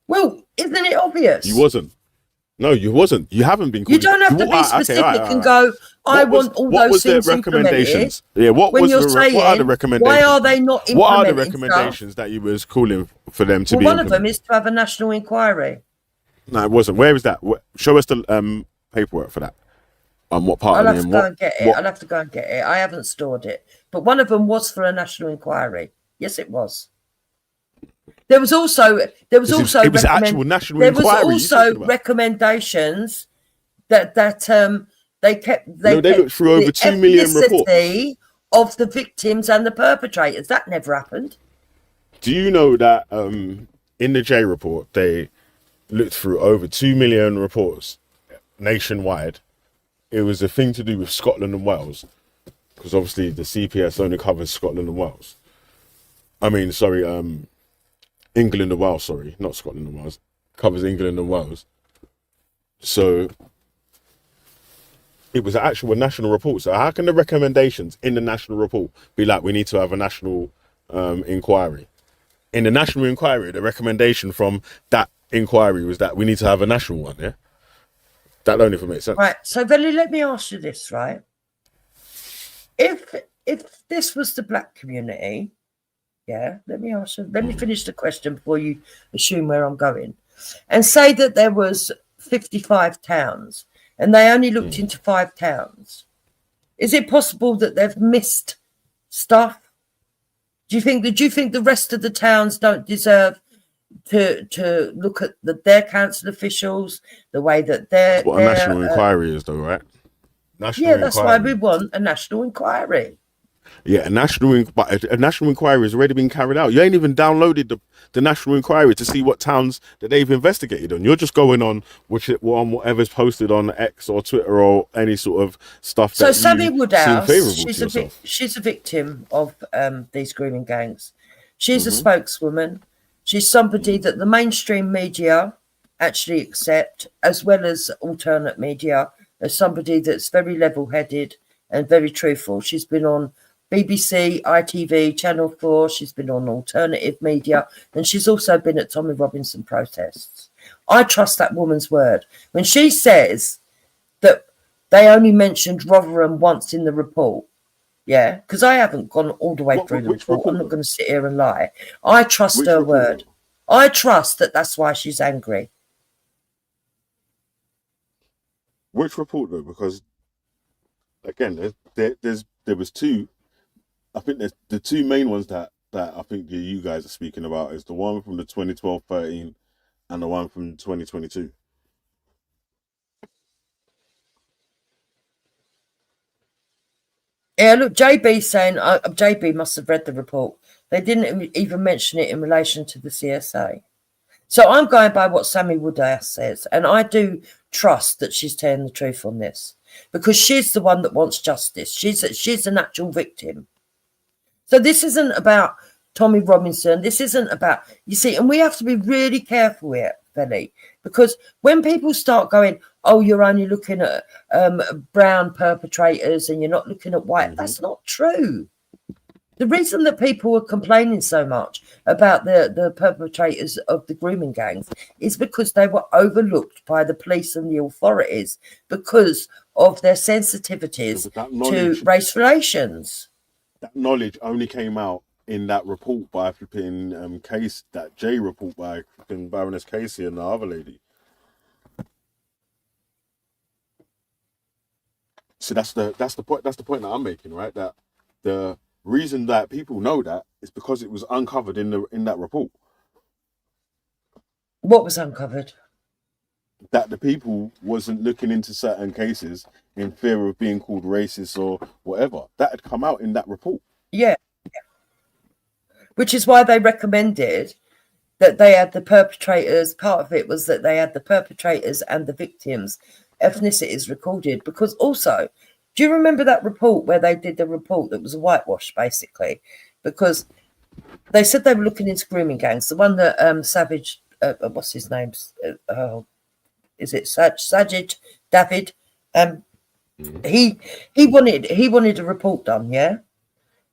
Well, isn't it obvious? You wasn't. No, you wasn't. You haven't been calling. You don't have to be specific and go, I want all what those was things the recommendations? implemented. Yeah, what when was you're the saying, what are the recommendations? why are they not implementing What are the recommendations that you was calling for them to be one of implemented? them is to have a national inquiry. No, it wasn't. Where is that? Show us the paperwork for that. What part I'll of have it? to go and get it. I'll have to go and get it. I haven't stored it. But one of them was for a national inquiry. Yes, it was. There was also it was actual national there inquiry. was also recommendations that they kept. They looked through over 2 million reports ethnicity of the victims and the perpetrators. That never happened. Do you know that in the J report they looked through over 2 million reports nationwide? It was a thing to do with Scotland and Wales, because obviously the CPS only covers Scotland and Wales. I mean, sorry, England and Wales, sorry, not Scotland and Wales. Covers England and Wales. So it was an actual national report. So how can the recommendations in the national report be like, we need to have a national inquiry? In the national inquiry, the recommendation from that inquiry was that we need to have a national one, yeah? That don't even make sense. Right. So, Belly, let me ask you this, right? If this was the black community, yeah, let me finish the question before you assume where I'm going. And say that there was 55 towns and they only looked into 5 towns. Is it possible that they've missed stuff? Do you think the rest of the towns don't deserve to look at their council officials, the way that That's what a national inquiry is, though, right? National that's why we want a national inquiry. Yeah, a national inquiry has already been carried out. You ain't even downloaded the national inquiry to see what towns that they've investigated on. You're just going on whatever's posted on X or Twitter or any sort of stuff. So that Sammy you Woodhouse, seem favourable to yourself. she's a victim of these grooming gangs. She's a spokeswoman. She's somebody that the mainstream media actually accept, as well as alternate media, as somebody that's very level-headed and very truthful. She's been on BBC, ITV, Channel 4. She's been on alternative media, and she's also been at Tommy Robinson protests. I trust that woman's word. When she says that they only mentioned Rotherham once in the report, yeah, because I haven't gone all the way through the report. I'm not going to sit here and lie. I trust her word. I trust that that's why she's angry. Which report, though? Because, again, there was 2. I think there's the 2 main ones that I think you guys are speaking about is the one from the 2012-13 and the one from 2022. Yeah, look, JB saying JB must have read the report. They didn't even mention it in relation to the CSA. So I'm going by what Sammy Woodhouse says, and I do trust that she's telling the truth on this, because she's the one that wants justice. She's an actual victim. So this isn't about Tommy Robinson. This isn't about, you see, and we have to be really careful here, Belly, because when people start going, oh, you're only looking at brown perpetrators and you're not looking at white, that's not true. The reason that people were complaining so much about the perpetrators of the grooming gangs is because they were overlooked by the police and the authorities because of their sensitivities to race relations. That knowledge only came out in that report by flipping case, that J report by flipping Baroness Casey and the other lady. So that's the point that I'm making, right? That the reason that people know that is because it was uncovered in that report. What was uncovered? That the people wasn't looking into certain cases in fear of being called racist or whatever. That had come out in that report. Yeah. Which is why they recommended that they had the perpetrators. Part of it was that they had the perpetrators and the victims' ethnicities recorded. Because also, do you remember that report where they did the report that was a whitewash, basically? Because they said they were looking into grooming gangs. The one that Savage, what's his name? Is it Sajid David? He wanted a report done, yeah.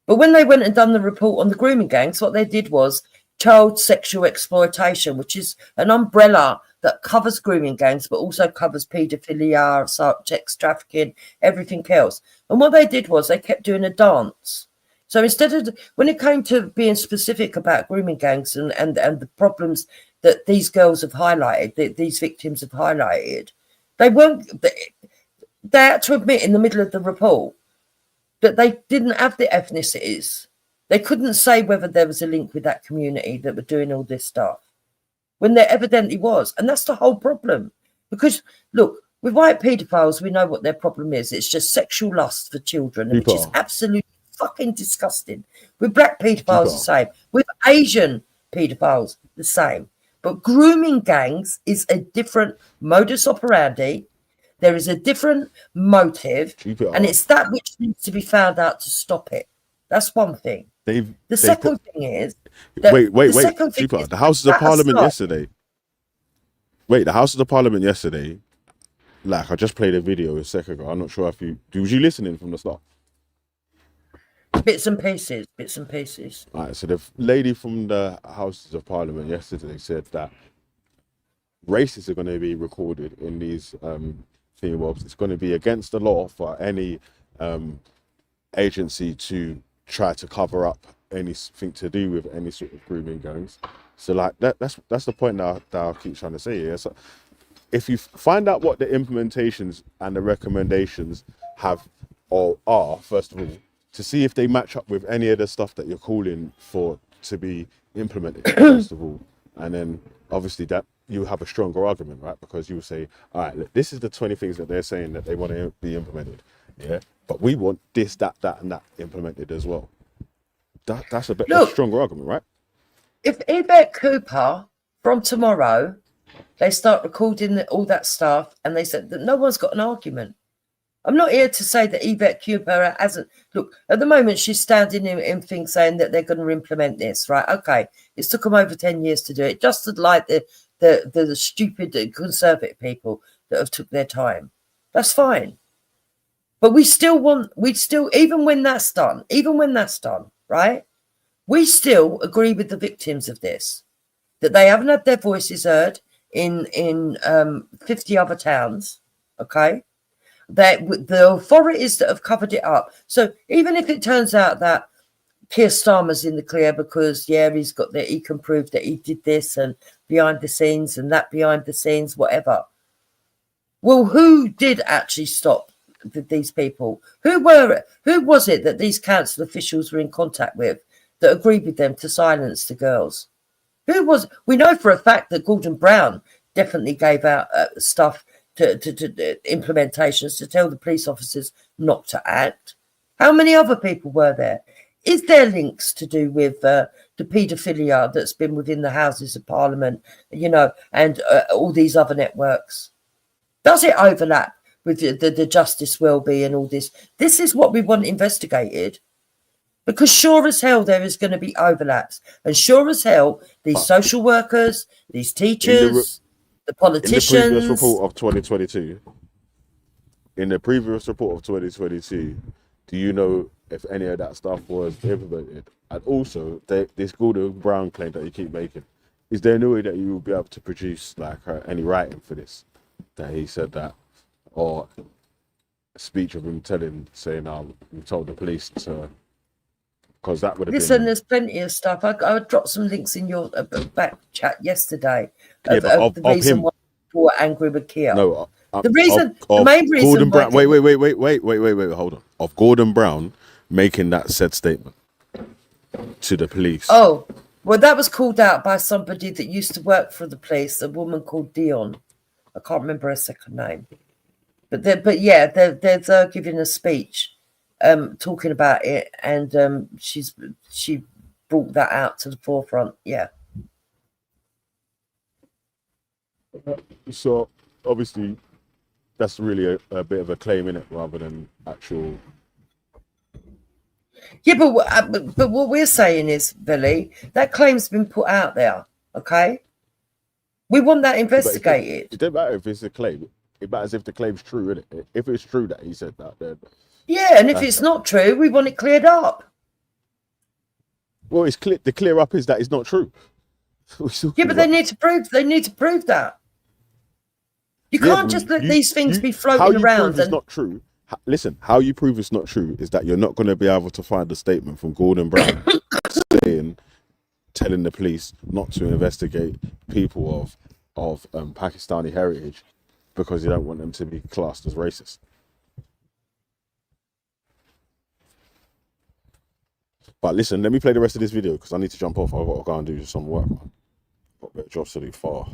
But when they went and done the report on the grooming gangs, what they did was child sexual exploitation, which is an umbrella that covers grooming gangs, but also covers paedophilia, sex trafficking, everything else. And what they did was they kept doing a dance. So instead of, when it came to being specific about grooming gangs and the problems that these girls have highlighted, that these victims have highlighted, they had to admit in the middle of the report that they didn't have the ethnicities. They couldn't say whether there was a link with that community that were doing all this stuff, when there evidently was. And that's the whole problem. Because, look, with white paedophiles, we know what their problem is. It's just sexual lust for children, which is absolutely fucking disgusting. With black paedophiles, the same. With Asian paedophiles, the same. But grooming gangs is a different modus operandi. There is a different motive, and it's that which needs to be found out to stop it. That's one thing. The second thing is... Wait. The Houses of Parliament yesterday. Wait, the Houses of Parliament yesterday, like, I just played a video a second ago. I'm not sure if was you listening from the start? Bits and pieces. All right, so the lady from the Houses of Parliament yesterday said that racists are going to be recorded in these thingamabobs. It's going to be against the law for any agency to try to cover up anything to do with any sort of grooming gangs. So like that's the point that I keep trying to say here. So if you find out what the implementations and the recommendations have or are, first of all, to see if they match up with any of the stuff that you're calling for to be implemented, first of all, and then obviously that you have a stronger argument, right? Because you will say, all right, look, this is the 20 things that they're saying that they want to be implemented, yeah, but we want this, that, and that implemented as well. That's a bit a stronger argument, right? If Yvette Cooper from tomorrow, they start recording all that stuff, and they said that no one's got an argument. I'm not here to say that Yvette Cooper hasn't. Look, at the moment, she's standing in things saying that they're going to implement this, right? Okay, it's took them over 10 years to do it, just like the stupid conservative people that have took their time. That's fine. But even when that's done, right? We still agree with the victims of this, that they haven't had their voices heard in 50 other towns, okay? The authorities that have covered it up. So even if it turns out that Keir Starmer's in the clear because, yeah, he can prove that he did this and behind the scenes and that behind the scenes, whatever. Well, who did actually stop these people? Who was it that these council officials were in contact with that agreed with them to silence the girls? We know for a fact that Gordon Brown definitely gave out stuff to implementations to tell the police officers not to act. How many other people were there? Is there links to do with the paedophilia that's been within the Houses of Parliament, and all these other networks? Does it overlap with the Justice Welby and all this? This is what we want investigated. Because sure as hell there is going to be overlaps. And sure as hell, these social workers, these teachers, the politicians... In the previous report of 2022, Do you know if any of that stuff was implemented? And also, this Gordon Brown claim that you keep making, is there no way that you will be able to produce like any writing for this? That he said that, or a speech of him saying, we told the police to, because that would have Listen, been... there's plenty of stuff. I dropped some links in your back chat yesterday Yeah, but of the reason him. why people were angry with Keir. No, the reason, of the main reason. Gordon why Brown. Wait, hold on. Of Gordon Brown making that said statement to the police. Oh, well, that was called out by somebody that used to work for the police, a woman called Dion. I can't remember her second name, but they're giving a speech, talking about it, and she brought that out to the forefront. Yeah. So obviously, that's really a bit of a claim in it, rather than actual. Yeah, but what we're saying is, Billy, that claim's been put out there. Okay, we want that investigated. It doesn't matter if it's a claim. It matters if the claim's true, innit? If it's true that he said that, then yeah, and if it's not true, we want it cleared up. Well, it's clear. The clear up is that it's not true. Yeah, but they need to prove. They need to prove that. You can't just let these things be floating around. Prove it's not true. Listen, how you prove it's not true is that you're not going to be able to find a statement from Gordon Brown telling the police not to investigate people of Pakistani heritage because you don't want them to be classed as racist. But listen, let me play the rest of this video because I need to jump off. I've got to go and do some work. Got a bit of jobs to do far.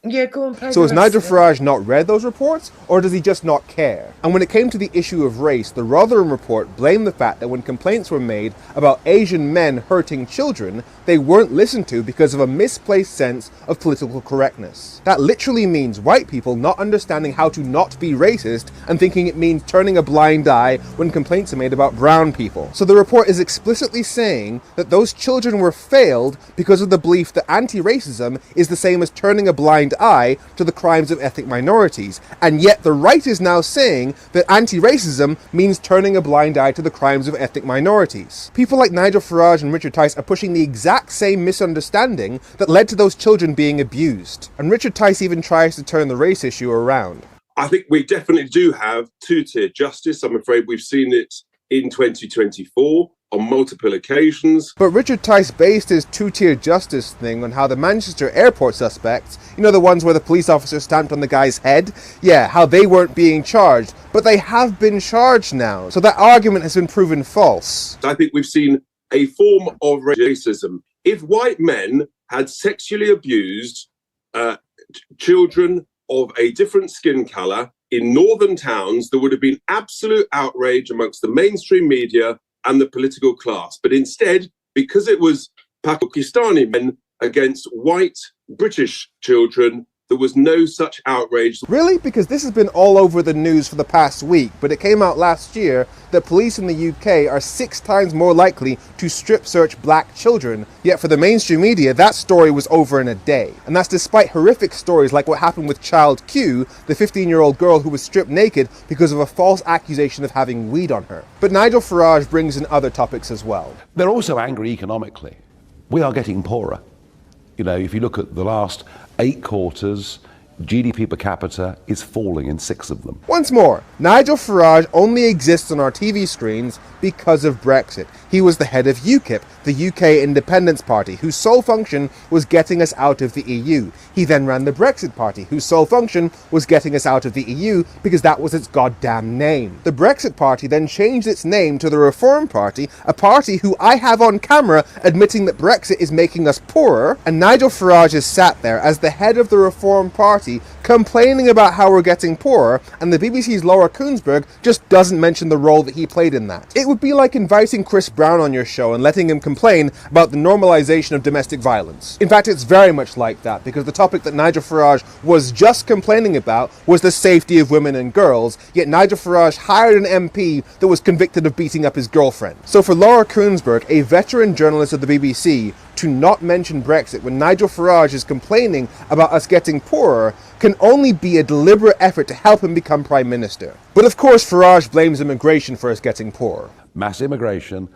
Yeah, go on, play. So has Nigel Farage not read those reports, or does he just not care? And when it came to the issue of race, the Rotherham report blamed the fact that when complaints were made about Asian men hurting children, they weren't listened to because of a misplaced sense of political correctness. That literally means white people not understanding how to not be racist and thinking it means turning a blind eye when complaints are made about brown people. So the report is explicitly saying that those children were failed because of the belief that anti-racism is the same as turning a blind eye to the crimes of ethnic minorities, and yet the right is now saying that anti-racism means turning a blind eye to the crimes of ethnic minorities. People like Nigel Farage and Richard Tice are pushing the exact same misunderstanding that led to those children being abused, and Richard Tice even tries to turn the race issue around. I think we definitely do have two-tier justice. I'm afraid we've seen it in 2024 on multiple occasions. But Richard Tice based his two-tier justice thing on how the Manchester airport suspects, you know, the ones where the police officer stamped on the guy's head, yeah, how they weren't being charged, but they have been charged now. So that argument has been proven false. I think we've seen a form of racism. If white men had sexually abused children of a different skin colour in northern towns, there would have been absolute outrage amongst the mainstream media and the political class. But instead, because it was Pakistani men against white British children, there was no such outrage. Really? Because this has been all over the news for the past week, but it came out last year that police in the UK are 6 times more likely to strip search black children. Yet for the mainstream media, that story was over in a day. And that's despite horrific stories like what happened with Child Q, the 15-year-old girl who was stripped naked because of a false accusation of having weed on her. But Nigel Farage brings in other topics as well. They're also angry economically. We are getting poorer. You know, if you look at the last 8 quarters, GDP per capita is falling in 6 of them. Once more, Nigel Farage only exists on our TV screens because of Brexit. He was the head of UKIP, the UK Independence Party, whose sole function was getting us out of the EU. He then ran the Brexit Party, whose sole function was getting us out of the EU because that was its goddamn name. The Brexit Party then changed its name to the Reform Party, a party who I have on camera admitting that Brexit is making us poorer, and Nigel Farage is sat there as the head of the Reform Party complaining about how we're getting poorer, and the BBC's Laura Kuenssberg just doesn't mention the role that he played in that. It would be like inviting Chris Brown on your show and letting him complain about the normalization of domestic violence. In fact, it's very much like that, because the topic that Nigel Farage was just complaining about was the safety of women and girls, yet Nigel Farage hired an MP that was convicted of beating up his girlfriend. So for Laura Kuenssberg, a veteran journalist of the BBC, to not mention Brexit when Nigel Farage is complaining about us getting poorer can only be a deliberate effort to help him become Prime Minister. But of course Farage blames immigration for us getting poorer. Mass immigration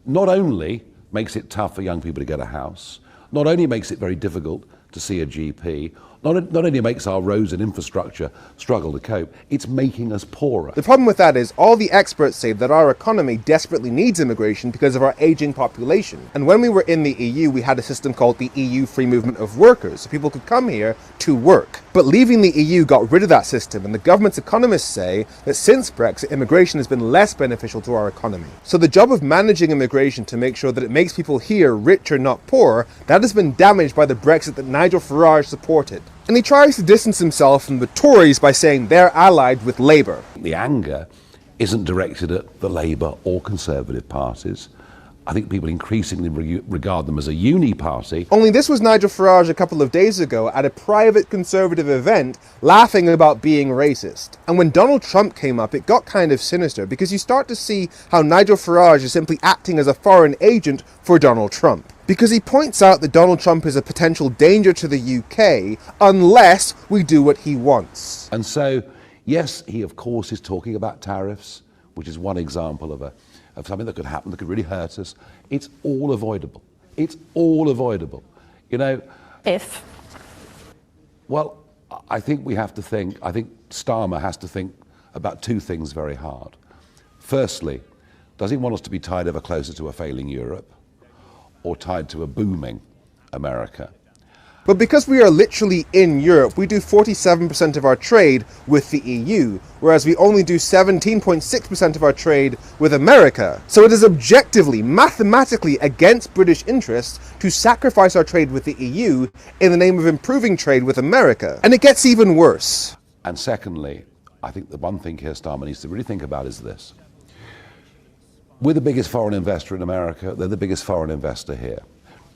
not only makes it tough for young people to get a house, not only makes it very difficult to see a GP, not only makes our roads and infrastructure struggle to cope, it's making us poorer. The problem with that is all the experts say that our economy desperately needs immigration because of our aging population. And when we were in the EU, we had a system called the EU Free Movement of Workers, so people could come here to work. But leaving the EU got rid of that system, and the government's economists say that since Brexit, immigration has been less beneficial to our economy. So the job of managing immigration to make sure that it makes people here richer, not poorer, that has been damaged by the Brexit that Nigel Farage supported. And he tries to distance himself from the Tories by saying they're allied with Labour. The anger isn't directed at the Labour or Conservative parties. I think people increasingly regard them as a uni party. Only this was Nigel Farage a couple of days ago at a private Conservative event laughing about being racist. And when Donald Trump came up, it got kind of sinister because you start to see how Nigel Farage is simply acting as a foreign agent for Donald Trump. Because he points out that Donald Trump is a potential danger to the UK unless we do what he wants. And so, yes, he of course is talking about tariffs, which is one example of something that could happen that could really hurt us. It's all avoidable. It's all avoidable. You know, If? Well, I think we have to think, I think Starmer has to think about two things very hard. Firstly, does he want us to be tied ever closer to a failing Europe or tied to a booming America? But because we are literally in Europe, we do 47% of our trade with the EU, whereas we only do 17.6% of our trade with America. So it is objectively, mathematically against British interests to sacrifice our trade with the EU in the name of improving trade with America. And it gets even worse. And secondly, I think the one thing Keir Starmer needs to really think about is this. We're the biggest foreign investor in America. They're the biggest foreign investor here.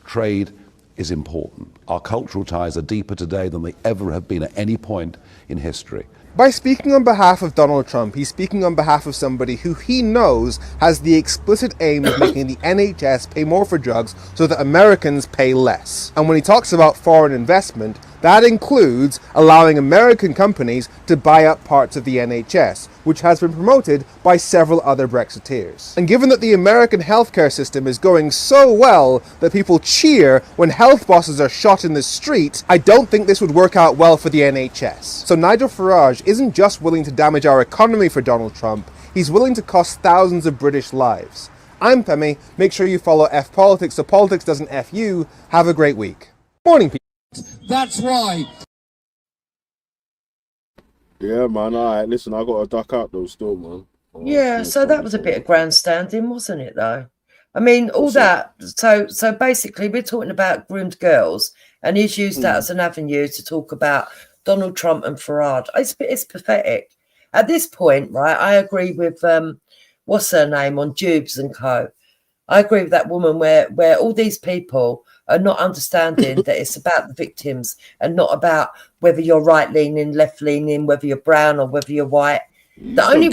Trade is important. Our cultural ties are deeper today than they ever have been at any point in history. By speaking on behalf of Donald Trump, he's speaking on behalf of somebody who he knows has the explicit aim of making the NHS pay more for drugs so that Americans pay less. And when he talks about foreign investment, that includes allowing American companies to buy up parts of the NHS, which has been promoted by several other Brexiteers. And given that the American healthcare system is going so well that people cheer when health bosses are shot in the street, I don't think this would work out well for the NHS. So Nigel Farage isn't just willing to damage our economy for Donald Trump, he's willing to cost thousands of British lives. I'm Femi. Make sure you follow F Politics so politics doesn't F you. Have a great week. Morning, people. That's why. Yeah, man. All right, listen, I got to duck out though, still, man. Yeah, so that was a bit of grandstanding, wasn't it, though? I mean, all that. So basically, we're talking about groomed girls, and he's used that as an avenue to talk about Donald Trump and Farage. It's pathetic. At this point, right, I agree with, what's her name, on Jubes and Co. I agree with that woman where all these people are not understanding that it's about the victims and not about whether you're right-leaning, left-leaning, whether you're brown or whether you're white. The only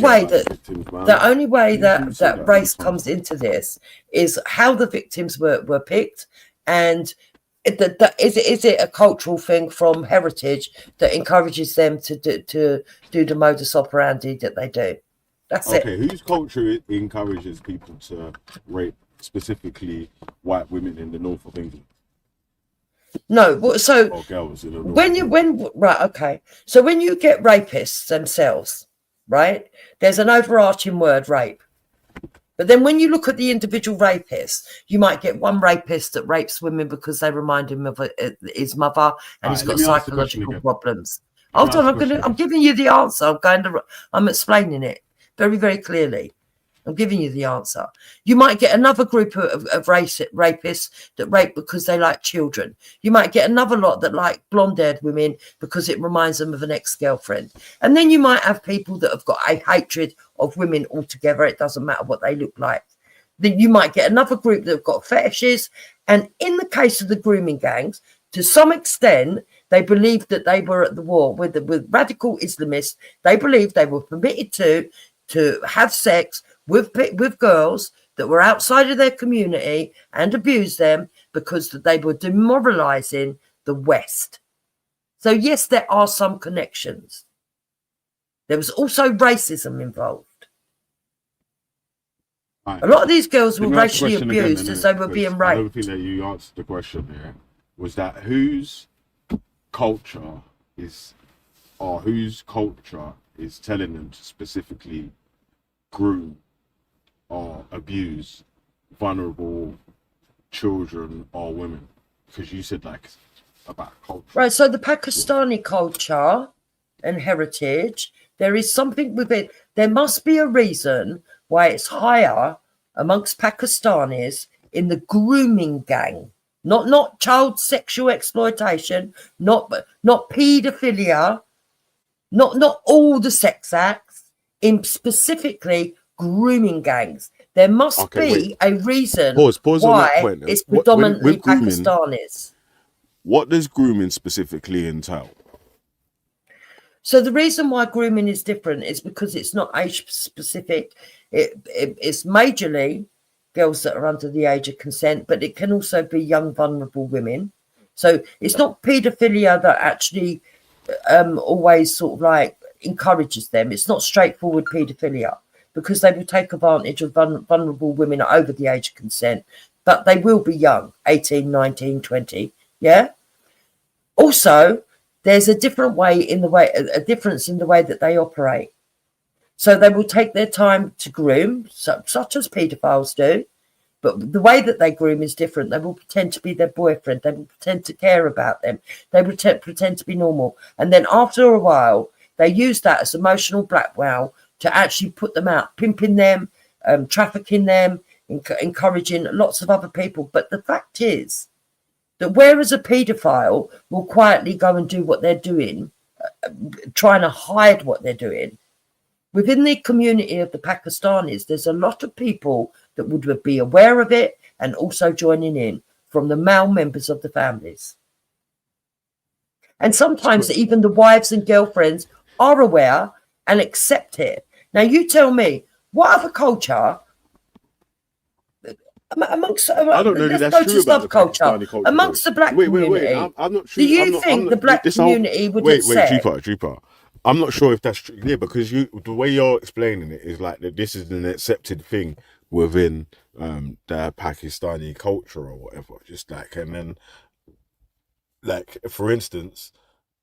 way that race comes into this is how the victims were picked, and is it a cultural thing from heritage that encourages them to do the modus operandi that they do? That's it. Okay, whose culture encourages people to rape specifically white women in the north of England? No, so or girls in the north. So when you get rapists themselves, right, there's an overarching word, rape. But then when you look at the individual rapists, you might get one rapist that rapes women because they remind him of his mother and he's got psychological problems. Hold on, I'm giving you the answer. I'm explaining it very, very clearly. I'm giving you the answer. You might get another group of rapists that rape because they like children. You might get another lot that like blonde-haired women because it reminds them of an ex-girlfriend. And then you might have people that have got a hatred of women altogether. It doesn't matter what they look like. Then you might get another group that have got fetishes. And in the case of the grooming gangs, to some extent, they believed that they were at the war with radical Islamists. They believed they were permitted to have sex with girls that were outside of their community and abused them because they were demoralizing the West. So yes, there are some connections. There was also racism involved. Right. A lot of these girls were Let me ask the racially question again, abused then, as they were because being I don't raped. think that you answered the question there. Was that whose culture is telling them to specifically groom or abuse vulnerable children or women? Because you said like about culture. Right, so the Pakistani culture and heritage, there is something with it. There must be a reason why it's higher amongst Pakistanis in the grooming gang. Not child sexual exploitation, not paedophilia, not all the sex acts, in specifically grooming gangs. There must be a reason Pause on that why point. Then. it's predominantly With grooming, Pakistanis. what does grooming specifically entail? So the reason why grooming is different is because it's not age specific. It's majorly girls that are under the age of consent, but it can also be young vulnerable women. So it's not paedophilia that actually always sort of like encourages them. It's not straightforward paedophilia because they will take advantage of vulnerable women over the age of consent, but they will be young, 18, 19, 20. Yeah. Also, there's a difference in the way that they operate. So they will take their time to groom, such as paedophiles do, but the way that they groom is different. They will pretend to be their boyfriend. They will pretend to care about them. They will pretend to be normal. And then after a while, they use that as emotional blackmail to actually put them out, pimping them, trafficking them, encouraging lots of other people. But the fact is, that whereas a paedophile will quietly go and do what they're doing, trying to hide what they're doing, within the community of the Pakistanis, there's a lot of people that would be aware of it and also joining in from the male members of the families. And sometimes even the wives and girlfriends are aware and accept it. Now, you tell me, what other culture... Amongst, I don't know let's that's go true to about the culture. Pakistani culture. Amongst the black community. Wait. I'm not sure. Do you think the black community would accept? Dreeper. I'm not sure if that's true. Yeah, because the way you're explaining it is like that this is an accepted thing within the Pakistani culture or whatever. Just like, and then like for instance,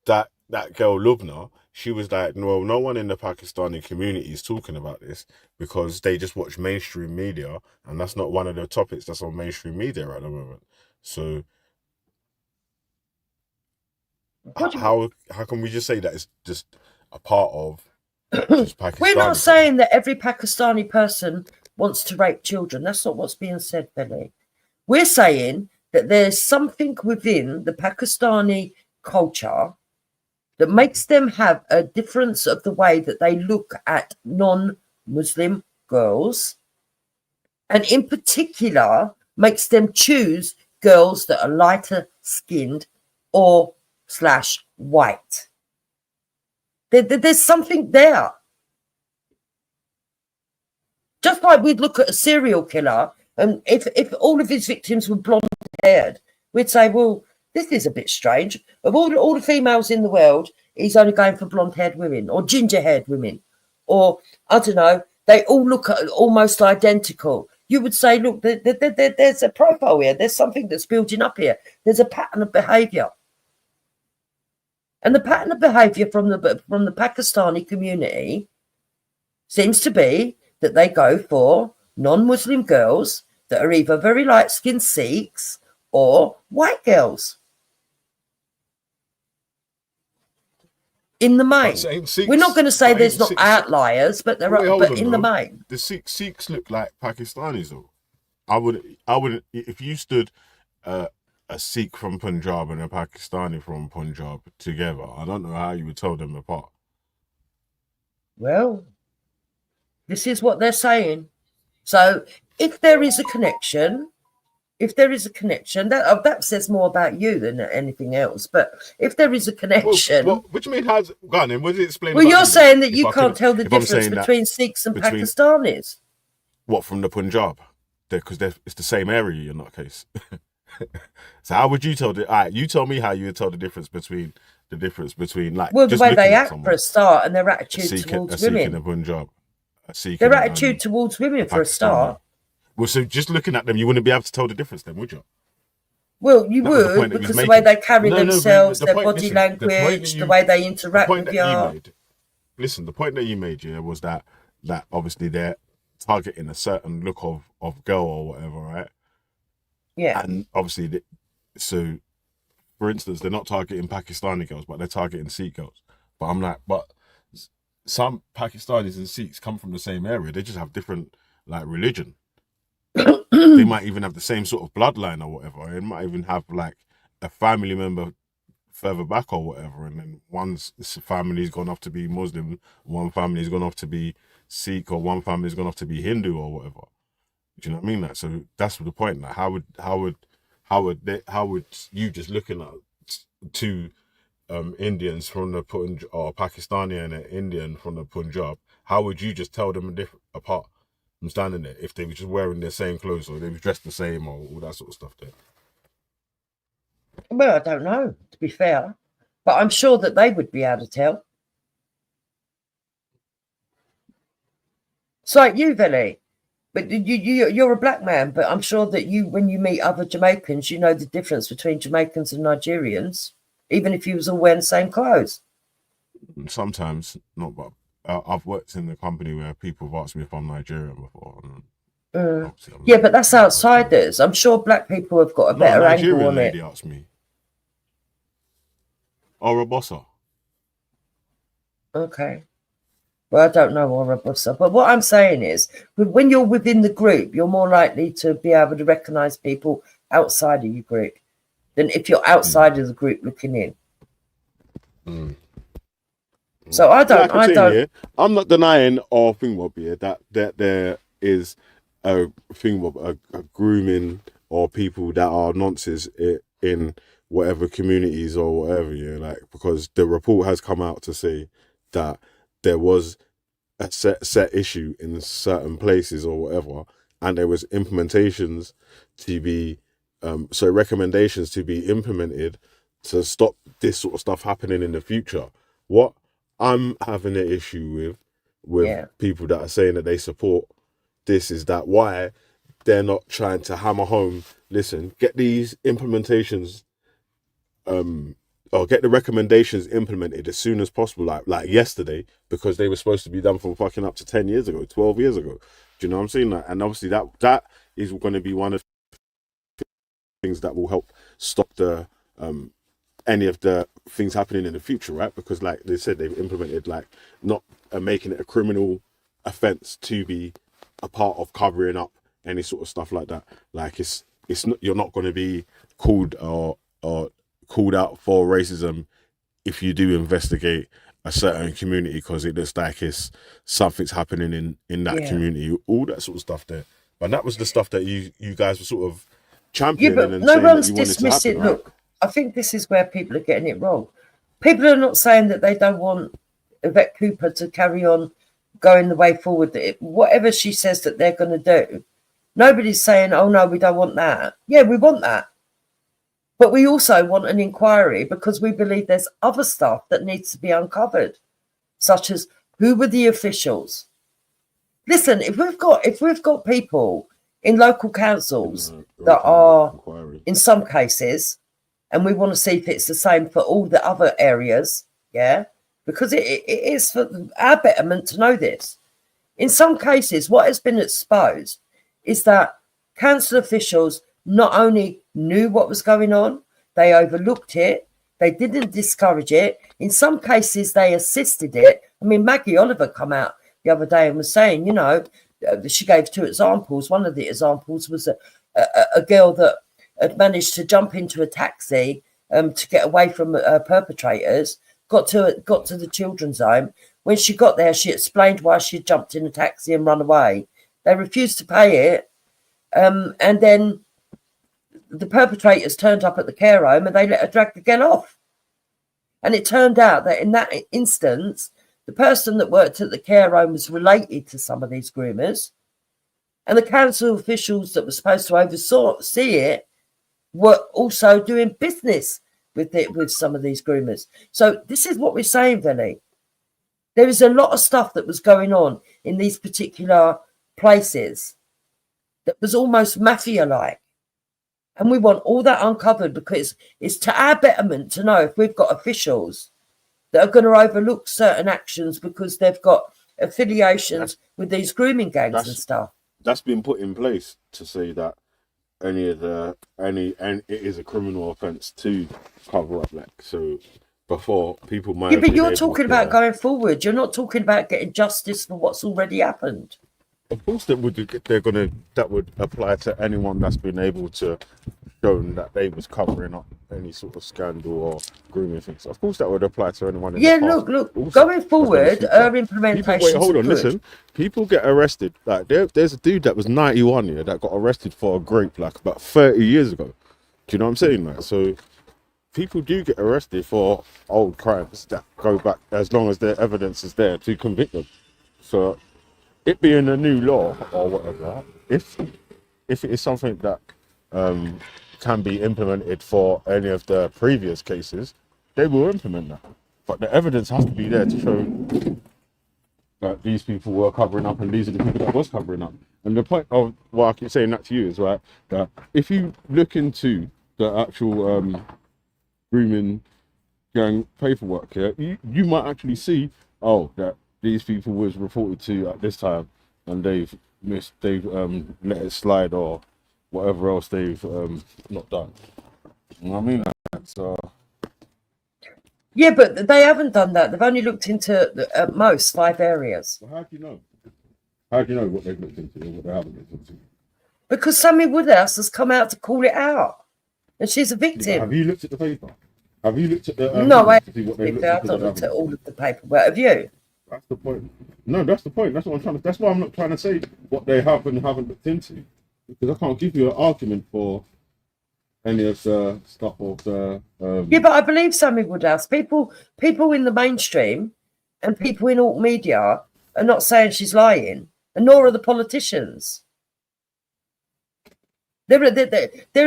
that girl Lubna, she was like, well, no one in the Pakistani community is talking about this because they just watch mainstream media, and that's not one of the topics that's on mainstream media at the moment. So how can we just say that it's just a part of just Pakistani? We're not saying that every Pakistani person wants to rape children. That's not what's being said, Billy. We're saying that there's something within the Pakistani culture that makes them have a difference of the way that they look at non-Muslim girls, and in particular makes them choose girls that are lighter skinned or / white. There's something there. Just like we'd look at a serial killer, and if all of his victims were blonde haired, we'd say, well, this is a bit strange. Of all the females in the world, he's only going for blonde-haired women or ginger-haired women. Or, I don't know, they all look almost identical. You would say, look, there's a profile here. There's something that's building up here. There's a pattern of behaviour. And the pattern of behaviour from the Pakistani community seems to be that they go for non-Muslim girls that are either very light-skinned Sikhs or white girls. In the main, we're not going to say there's not outliers, but there are. But in the main, the Sikhs look like Pakistanis, though. I wouldn't. If you stood a Sikh from Punjab and a Pakistani from Punjab together, I don't know how you would tell them apart. Well, this is what they're saying. So, if there is a connection. That says more about you than anything else. But if there is a connection, what do you mean? How's gone? And what does it explain? Well, you're saying that you can't tell the difference between Sikhs and Pakistanis. What, from the Punjab? because it's the same area in that case. So how would you tell the? All right, you tell me how you would tell the difference between like. Well, the just way they looking at act someone, for a start, and their a attitude Sikh towards in a women. Punjab, a Sikh Their in attitude towards women for a Pakistani. start. Well, so just looking at them, you wouldn't be able to tell the difference, then, would you? Well, you That was the would, point that he was because the way making. they carry No, themselves, the their point. body Listen, the point that language, you, the way they the interact point with that you you. made. Listen, the point that you made, yeah, was that obviously they're targeting a certain look of girl or whatever, right? Yeah. And obviously, so for instance, they're not targeting Pakistani girls, but they're targeting Sikh girls. But I'm like, but some Pakistanis and Sikhs come from the same area. They just have different like religion. They might even have the same sort of bloodline or whatever. It might even have like a family member further back or whatever. And then one's family's gone off to be Muslim, one family's gone off to be Sikh, or one family's gone off to be Hindu or whatever. Do you know what I mean? Like, so that's the point. Like, how would you, just looking at two Indians from the Punjab, or Pakistani and an Indian from the Punjab, how would you just tell them apart from standing there if they were just wearing their same clothes, or they were dressed the same, or all that sort of stuff there? Well, I don't know, to be fair, but I'm sure that they would be able to tell. It's like you, Veli. But you're a black man, but I'm sure that when you meet other Jamaicans, you know the difference between Jamaicans and Nigerians, even if you was all wearing the same clothes. Sometimes not, but I've worked in a company where people have asked me if I'm Nigerian before. Yeah, but that's outsiders. I'm sure black people have got a better angle on lady it. asked me. Or a bossa. Okay. Well, I don't know, Orabusa, but what I'm saying is, when you're within the group, you're more likely to be able to recognise people outside of your group than if you're outside of the group looking in. So I don't. Yeah, I'm not denying or that there is a thing of a grooming or people that are nonces in whatever communities or whatever. Yeah, like, because the report has come out to say that there was a set issue in certain places or whatever, and there was implementations to be recommendations to be implemented to stop this sort of stuff happening in the future. What I'm having an issue with people that are saying that they support this is that why they're not trying to hammer home, listen, get these implementations or get the recommendations implemented as soon as possible, like yesterday, because they were supposed to be done from fucking up to 10 years ago, 12 years ago. Do you know what I'm saying? Like, and obviously that is going to be one of the things that will help stop the any of the things happening in the future, right? Because like they said, they've implemented like not making it a criminal offense to be a part of covering up any sort of stuff like that. Like it's not, you're not going to be called or called out for racism if you do investigate a certain community because it looks like it's something's happening in that community, all that sort of stuff there. But that was the stuff that you guys were sort of championing and no saying one's that you wanted to dismissing. happen, right? Look, I think this is where people are getting it wrong. People are not saying that they don't want Yvette Cooper to carry on going the way forward. Whatever she says that they're going to do, nobody's saying, oh no, we don't want that. Yeah, we want that. But we also want an inquiry because we believe there's other stuff that needs to be uncovered, such as who were the officials. Listen, if we've got people in local councils that are, in some cases, and we want to see if it's the same for all the other areas, yeah, because it is for our betterment to know this. In some cases, what has been exposed is that council officials not only knew what was going on, they overlooked it, they didn't discourage it. In some cases, they assisted it. I mean, Maggie Oliver come out the other day and was saying, you know, she gave two examples. One of the examples was a girl that had managed to jump into a taxi to get away from perpetrators, got to the children's home. When she got there, she explained why she had jumped in a taxi and run away. They refused to pay it. And then the perpetrators turned up at the care home and they let her drag the girl off. And it turned out that in that instance, the person that worked at the care home was related to some of these groomers. And the council officials that were supposed to oversee it were also doing business with it, with some of these groomers. So this is what we're saying, Vinny. There is a lot of stuff that was going on in these particular places that was almost mafia-like. And we want all that uncovered because it's to our betterment to know if we've got officials that are going to overlook certain actions because they've got affiliations with these grooming gangs and stuff. That's been put in place to say that and it is a criminal offence to cover up, like, so before people might. Yeah, but you're talking about going forward. You're not talking about getting justice for what's already happened. Of course, that would apply to anyone that's been able to show that they was covering up any sort of scandal or grooming things. Of course, that would apply to anyone. In the past. Look. Also, going forward, our implementation. Wait, hold on. Listen, people get arrested. Like there's a dude that was 91 here that got arrested for a grape like about 30 years ago. Do you know what I'm saying? Like, so people do get arrested for old crimes that go back as long as their evidence is there to convict them. So it being a new law or whatever, if it is something that can be implemented for any of the previous cases, they will implement that. But the evidence has to be there to show that these people were covering up and these are the people that was covering up. And the point of why I keep saying that to you is, right, that if you look into the actual grooming gang paperwork here, you might actually see, that these people was reported to at this time and they've let it slide or whatever else they've not done. You know what I mean? So yeah, but they haven't done that. They've only looked into at most 5 areas. Well, how do you know? How do you know what they've looked into or what they haven't looked into? Because Sammy Woodhouse has come out to call it out, and she's a victim. Yeah, have you looked at the paper? Have you looked at the? No, I haven't not looked at all of the paperwork. Have you? That's the point. No, that's the point. That's what I'm trying to. That's why I'm not trying to say what they have and haven't looked into, because I can't give you an argument for any of the stuff of the. Yeah, but I believe Sammy Woodhouse. People in the mainstream and people in alt media are not saying she's lying, and nor are the politicians. There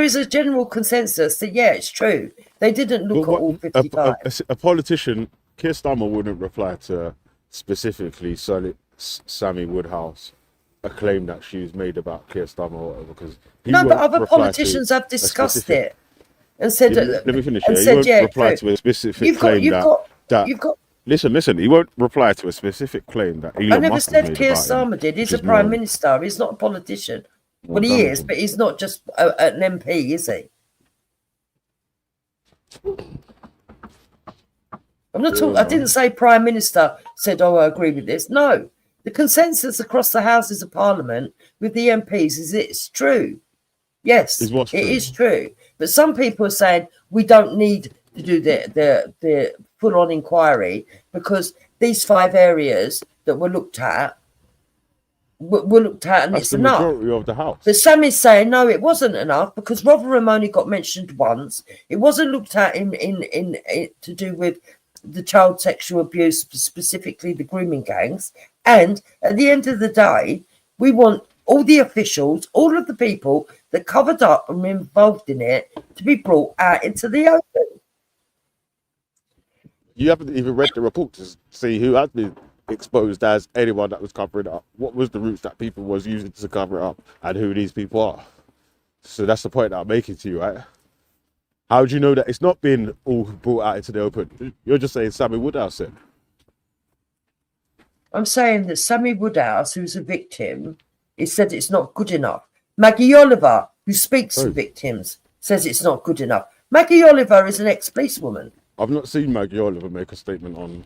is a general consensus that yeah, it's true. They didn't look at all 55. A politician, Keir Starmer, wouldn't reply to specifically Sammy Woodhouse a claim that she's made about Keir Starmer or whatever, because no, but other politicians have discussed it and said. Let me finish here. And He said, won't yeah, reply to a specific claim that. Listen. He won't reply to a specific claim that Elon I never Musk has said made Keir about him, Starmer did. He's a which is prime more- minister. He's not a politician. Well Well, he done, is, then. but he's not just an MP, is he? I'm not talking. I didn't say prime minister said, "Oh, I agree with this." No, the consensus across the Houses of Parliament with the MPs is it's true. Yes, it is true. But some people are saying we don't need to do the full-on inquiry because these 5 areas that were looked at were looked at and That's it's the enough. majority of the House. But some is saying no, it wasn't enough because Rotherham only got mentioned once. It wasn't looked at in to do with the child sexual abuse, specifically the grooming gangs. And at the end of the day, we want all the officials, all of the people that covered up and were involved in it to be brought out into the open. You haven't even read the report to see who has been exposed as anyone that was covering it up. What was the routes that people was using to cover it up and who these people are? So that's the point that I'm making to you, right? How do you know that it's not been all brought out into the open? You're just saying Sammy Woodhouse said. I'm saying that Sammy Woodhouse, who's a victim, he said it's not good enough. Maggie Oliver, who speaks for victims, says it's not good enough. Maggie Oliver is an ex-policewoman. I've not seen Maggie Oliver make a statement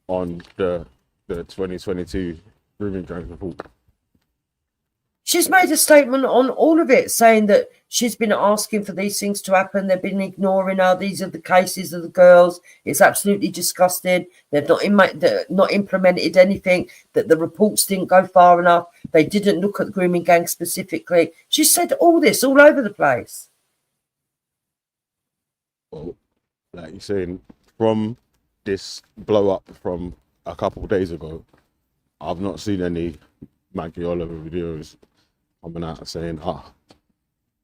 on the 2022 grooming gangs report. She's made a statement on all of it, saying that she's been asking for these things to happen. They've been ignoring her. These are the cases of the girls. It's absolutely disgusting. They've not implemented anything, that the reports didn't go far enough. They didn't look at the grooming gang specifically. She said all this all over the place. Well, like you're saying, from this blow up from a couple of days ago, I've not seen any Maggie Oliver videos coming out and saying,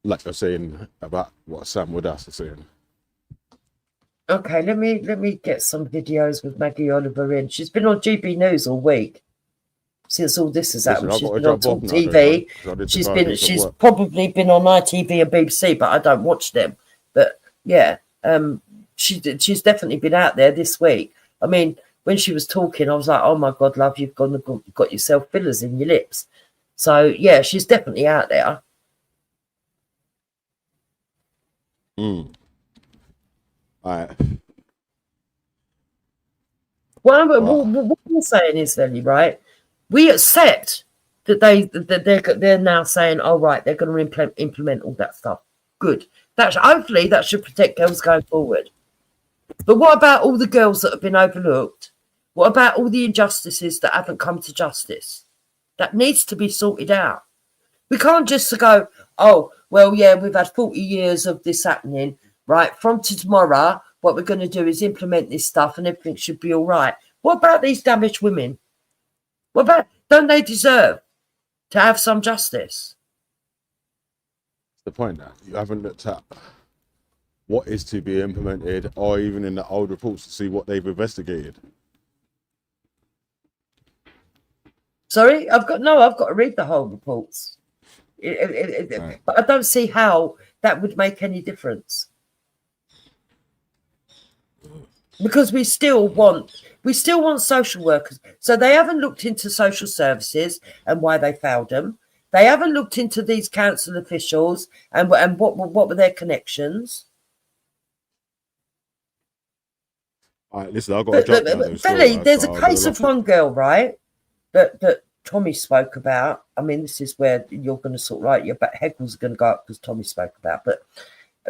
like you're saying about what Sam Woodhouse is saying. Okay, let me get some videos with Maggie Oliver in. She's been on GB News all week since all this has happened. She's been on Talk TV. She's probably been on ITV and BBC, but I don't watch them. But yeah, she's definitely been out there this week. I mean, when she was talking, I was like, oh my God, love, you've got yourself fillers in your lips. So yeah, she's definitely out there. All right. What I'm saying is, then, right? We accept that they're now saying, "Oh, right, they're going to implement all that stuff." Good. Hopefully that should protect girls going forward. But what about all the girls that have been overlooked? What about all the injustices that haven't come to justice? That needs to be sorted out. We can't just go, "Oh, well, yeah, we've had 40 years of this happening." Right, from tomorrow, what we're going to do is implement this stuff and everything should be all right. What about these damaged women? What about, don't they deserve to have some justice? That's the point now. You haven't looked at what is to be implemented or even in the old reports to see what they've investigated. Sorry, I've got to read the whole reports. Right. But I don't see how that would make any difference. Because we still want social workers. So they haven't looked into social services and why they failed them. They haven't looked into these council officials and what were their connections. All right, listen, I've got to jump now. Billy, there's a case of one girl, right, that Tommy spoke about. I mean, this is where you're going to sort of like your heckles are going to go up because Tommy spoke about. But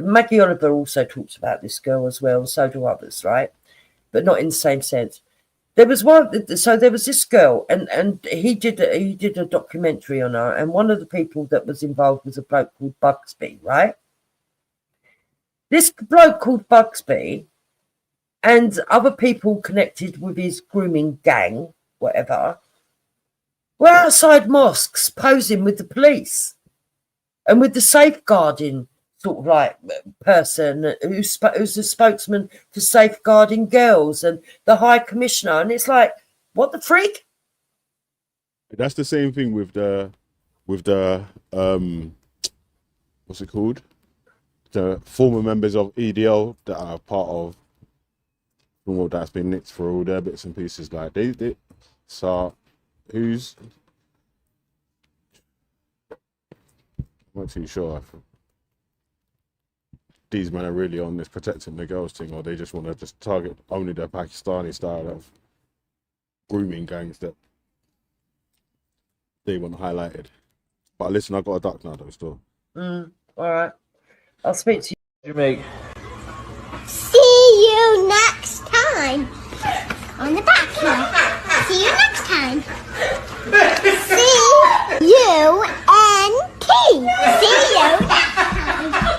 Maggie Oliver also talks about this girl as well. So do others, right? But not in the same sense. There was this girl, and he did a documentary on her, and one of the people that was involved was a bloke called Bugsby, right? This bloke called Bugsby and other people connected with his grooming gang, whatever, were outside mosques posing with the police and with the safeguarding sort of like person who's a spokesman for safeguarding girls and the High Commissioner, and it's like, what the freak? That's the same thing with the what's it called? The former members of EDL that are part of that's been nicked for all their bits and pieces. Like they so who's I'm not too sure. These men are really on this protecting the girls thing, or they just want to just target only the Pakistani style of grooming gangs that they want highlighted. But listen, I've got a duck now though still. All right. I'll speak to you. Make. See you next time on the back here. See you next time. C-U-N-T. See you next time.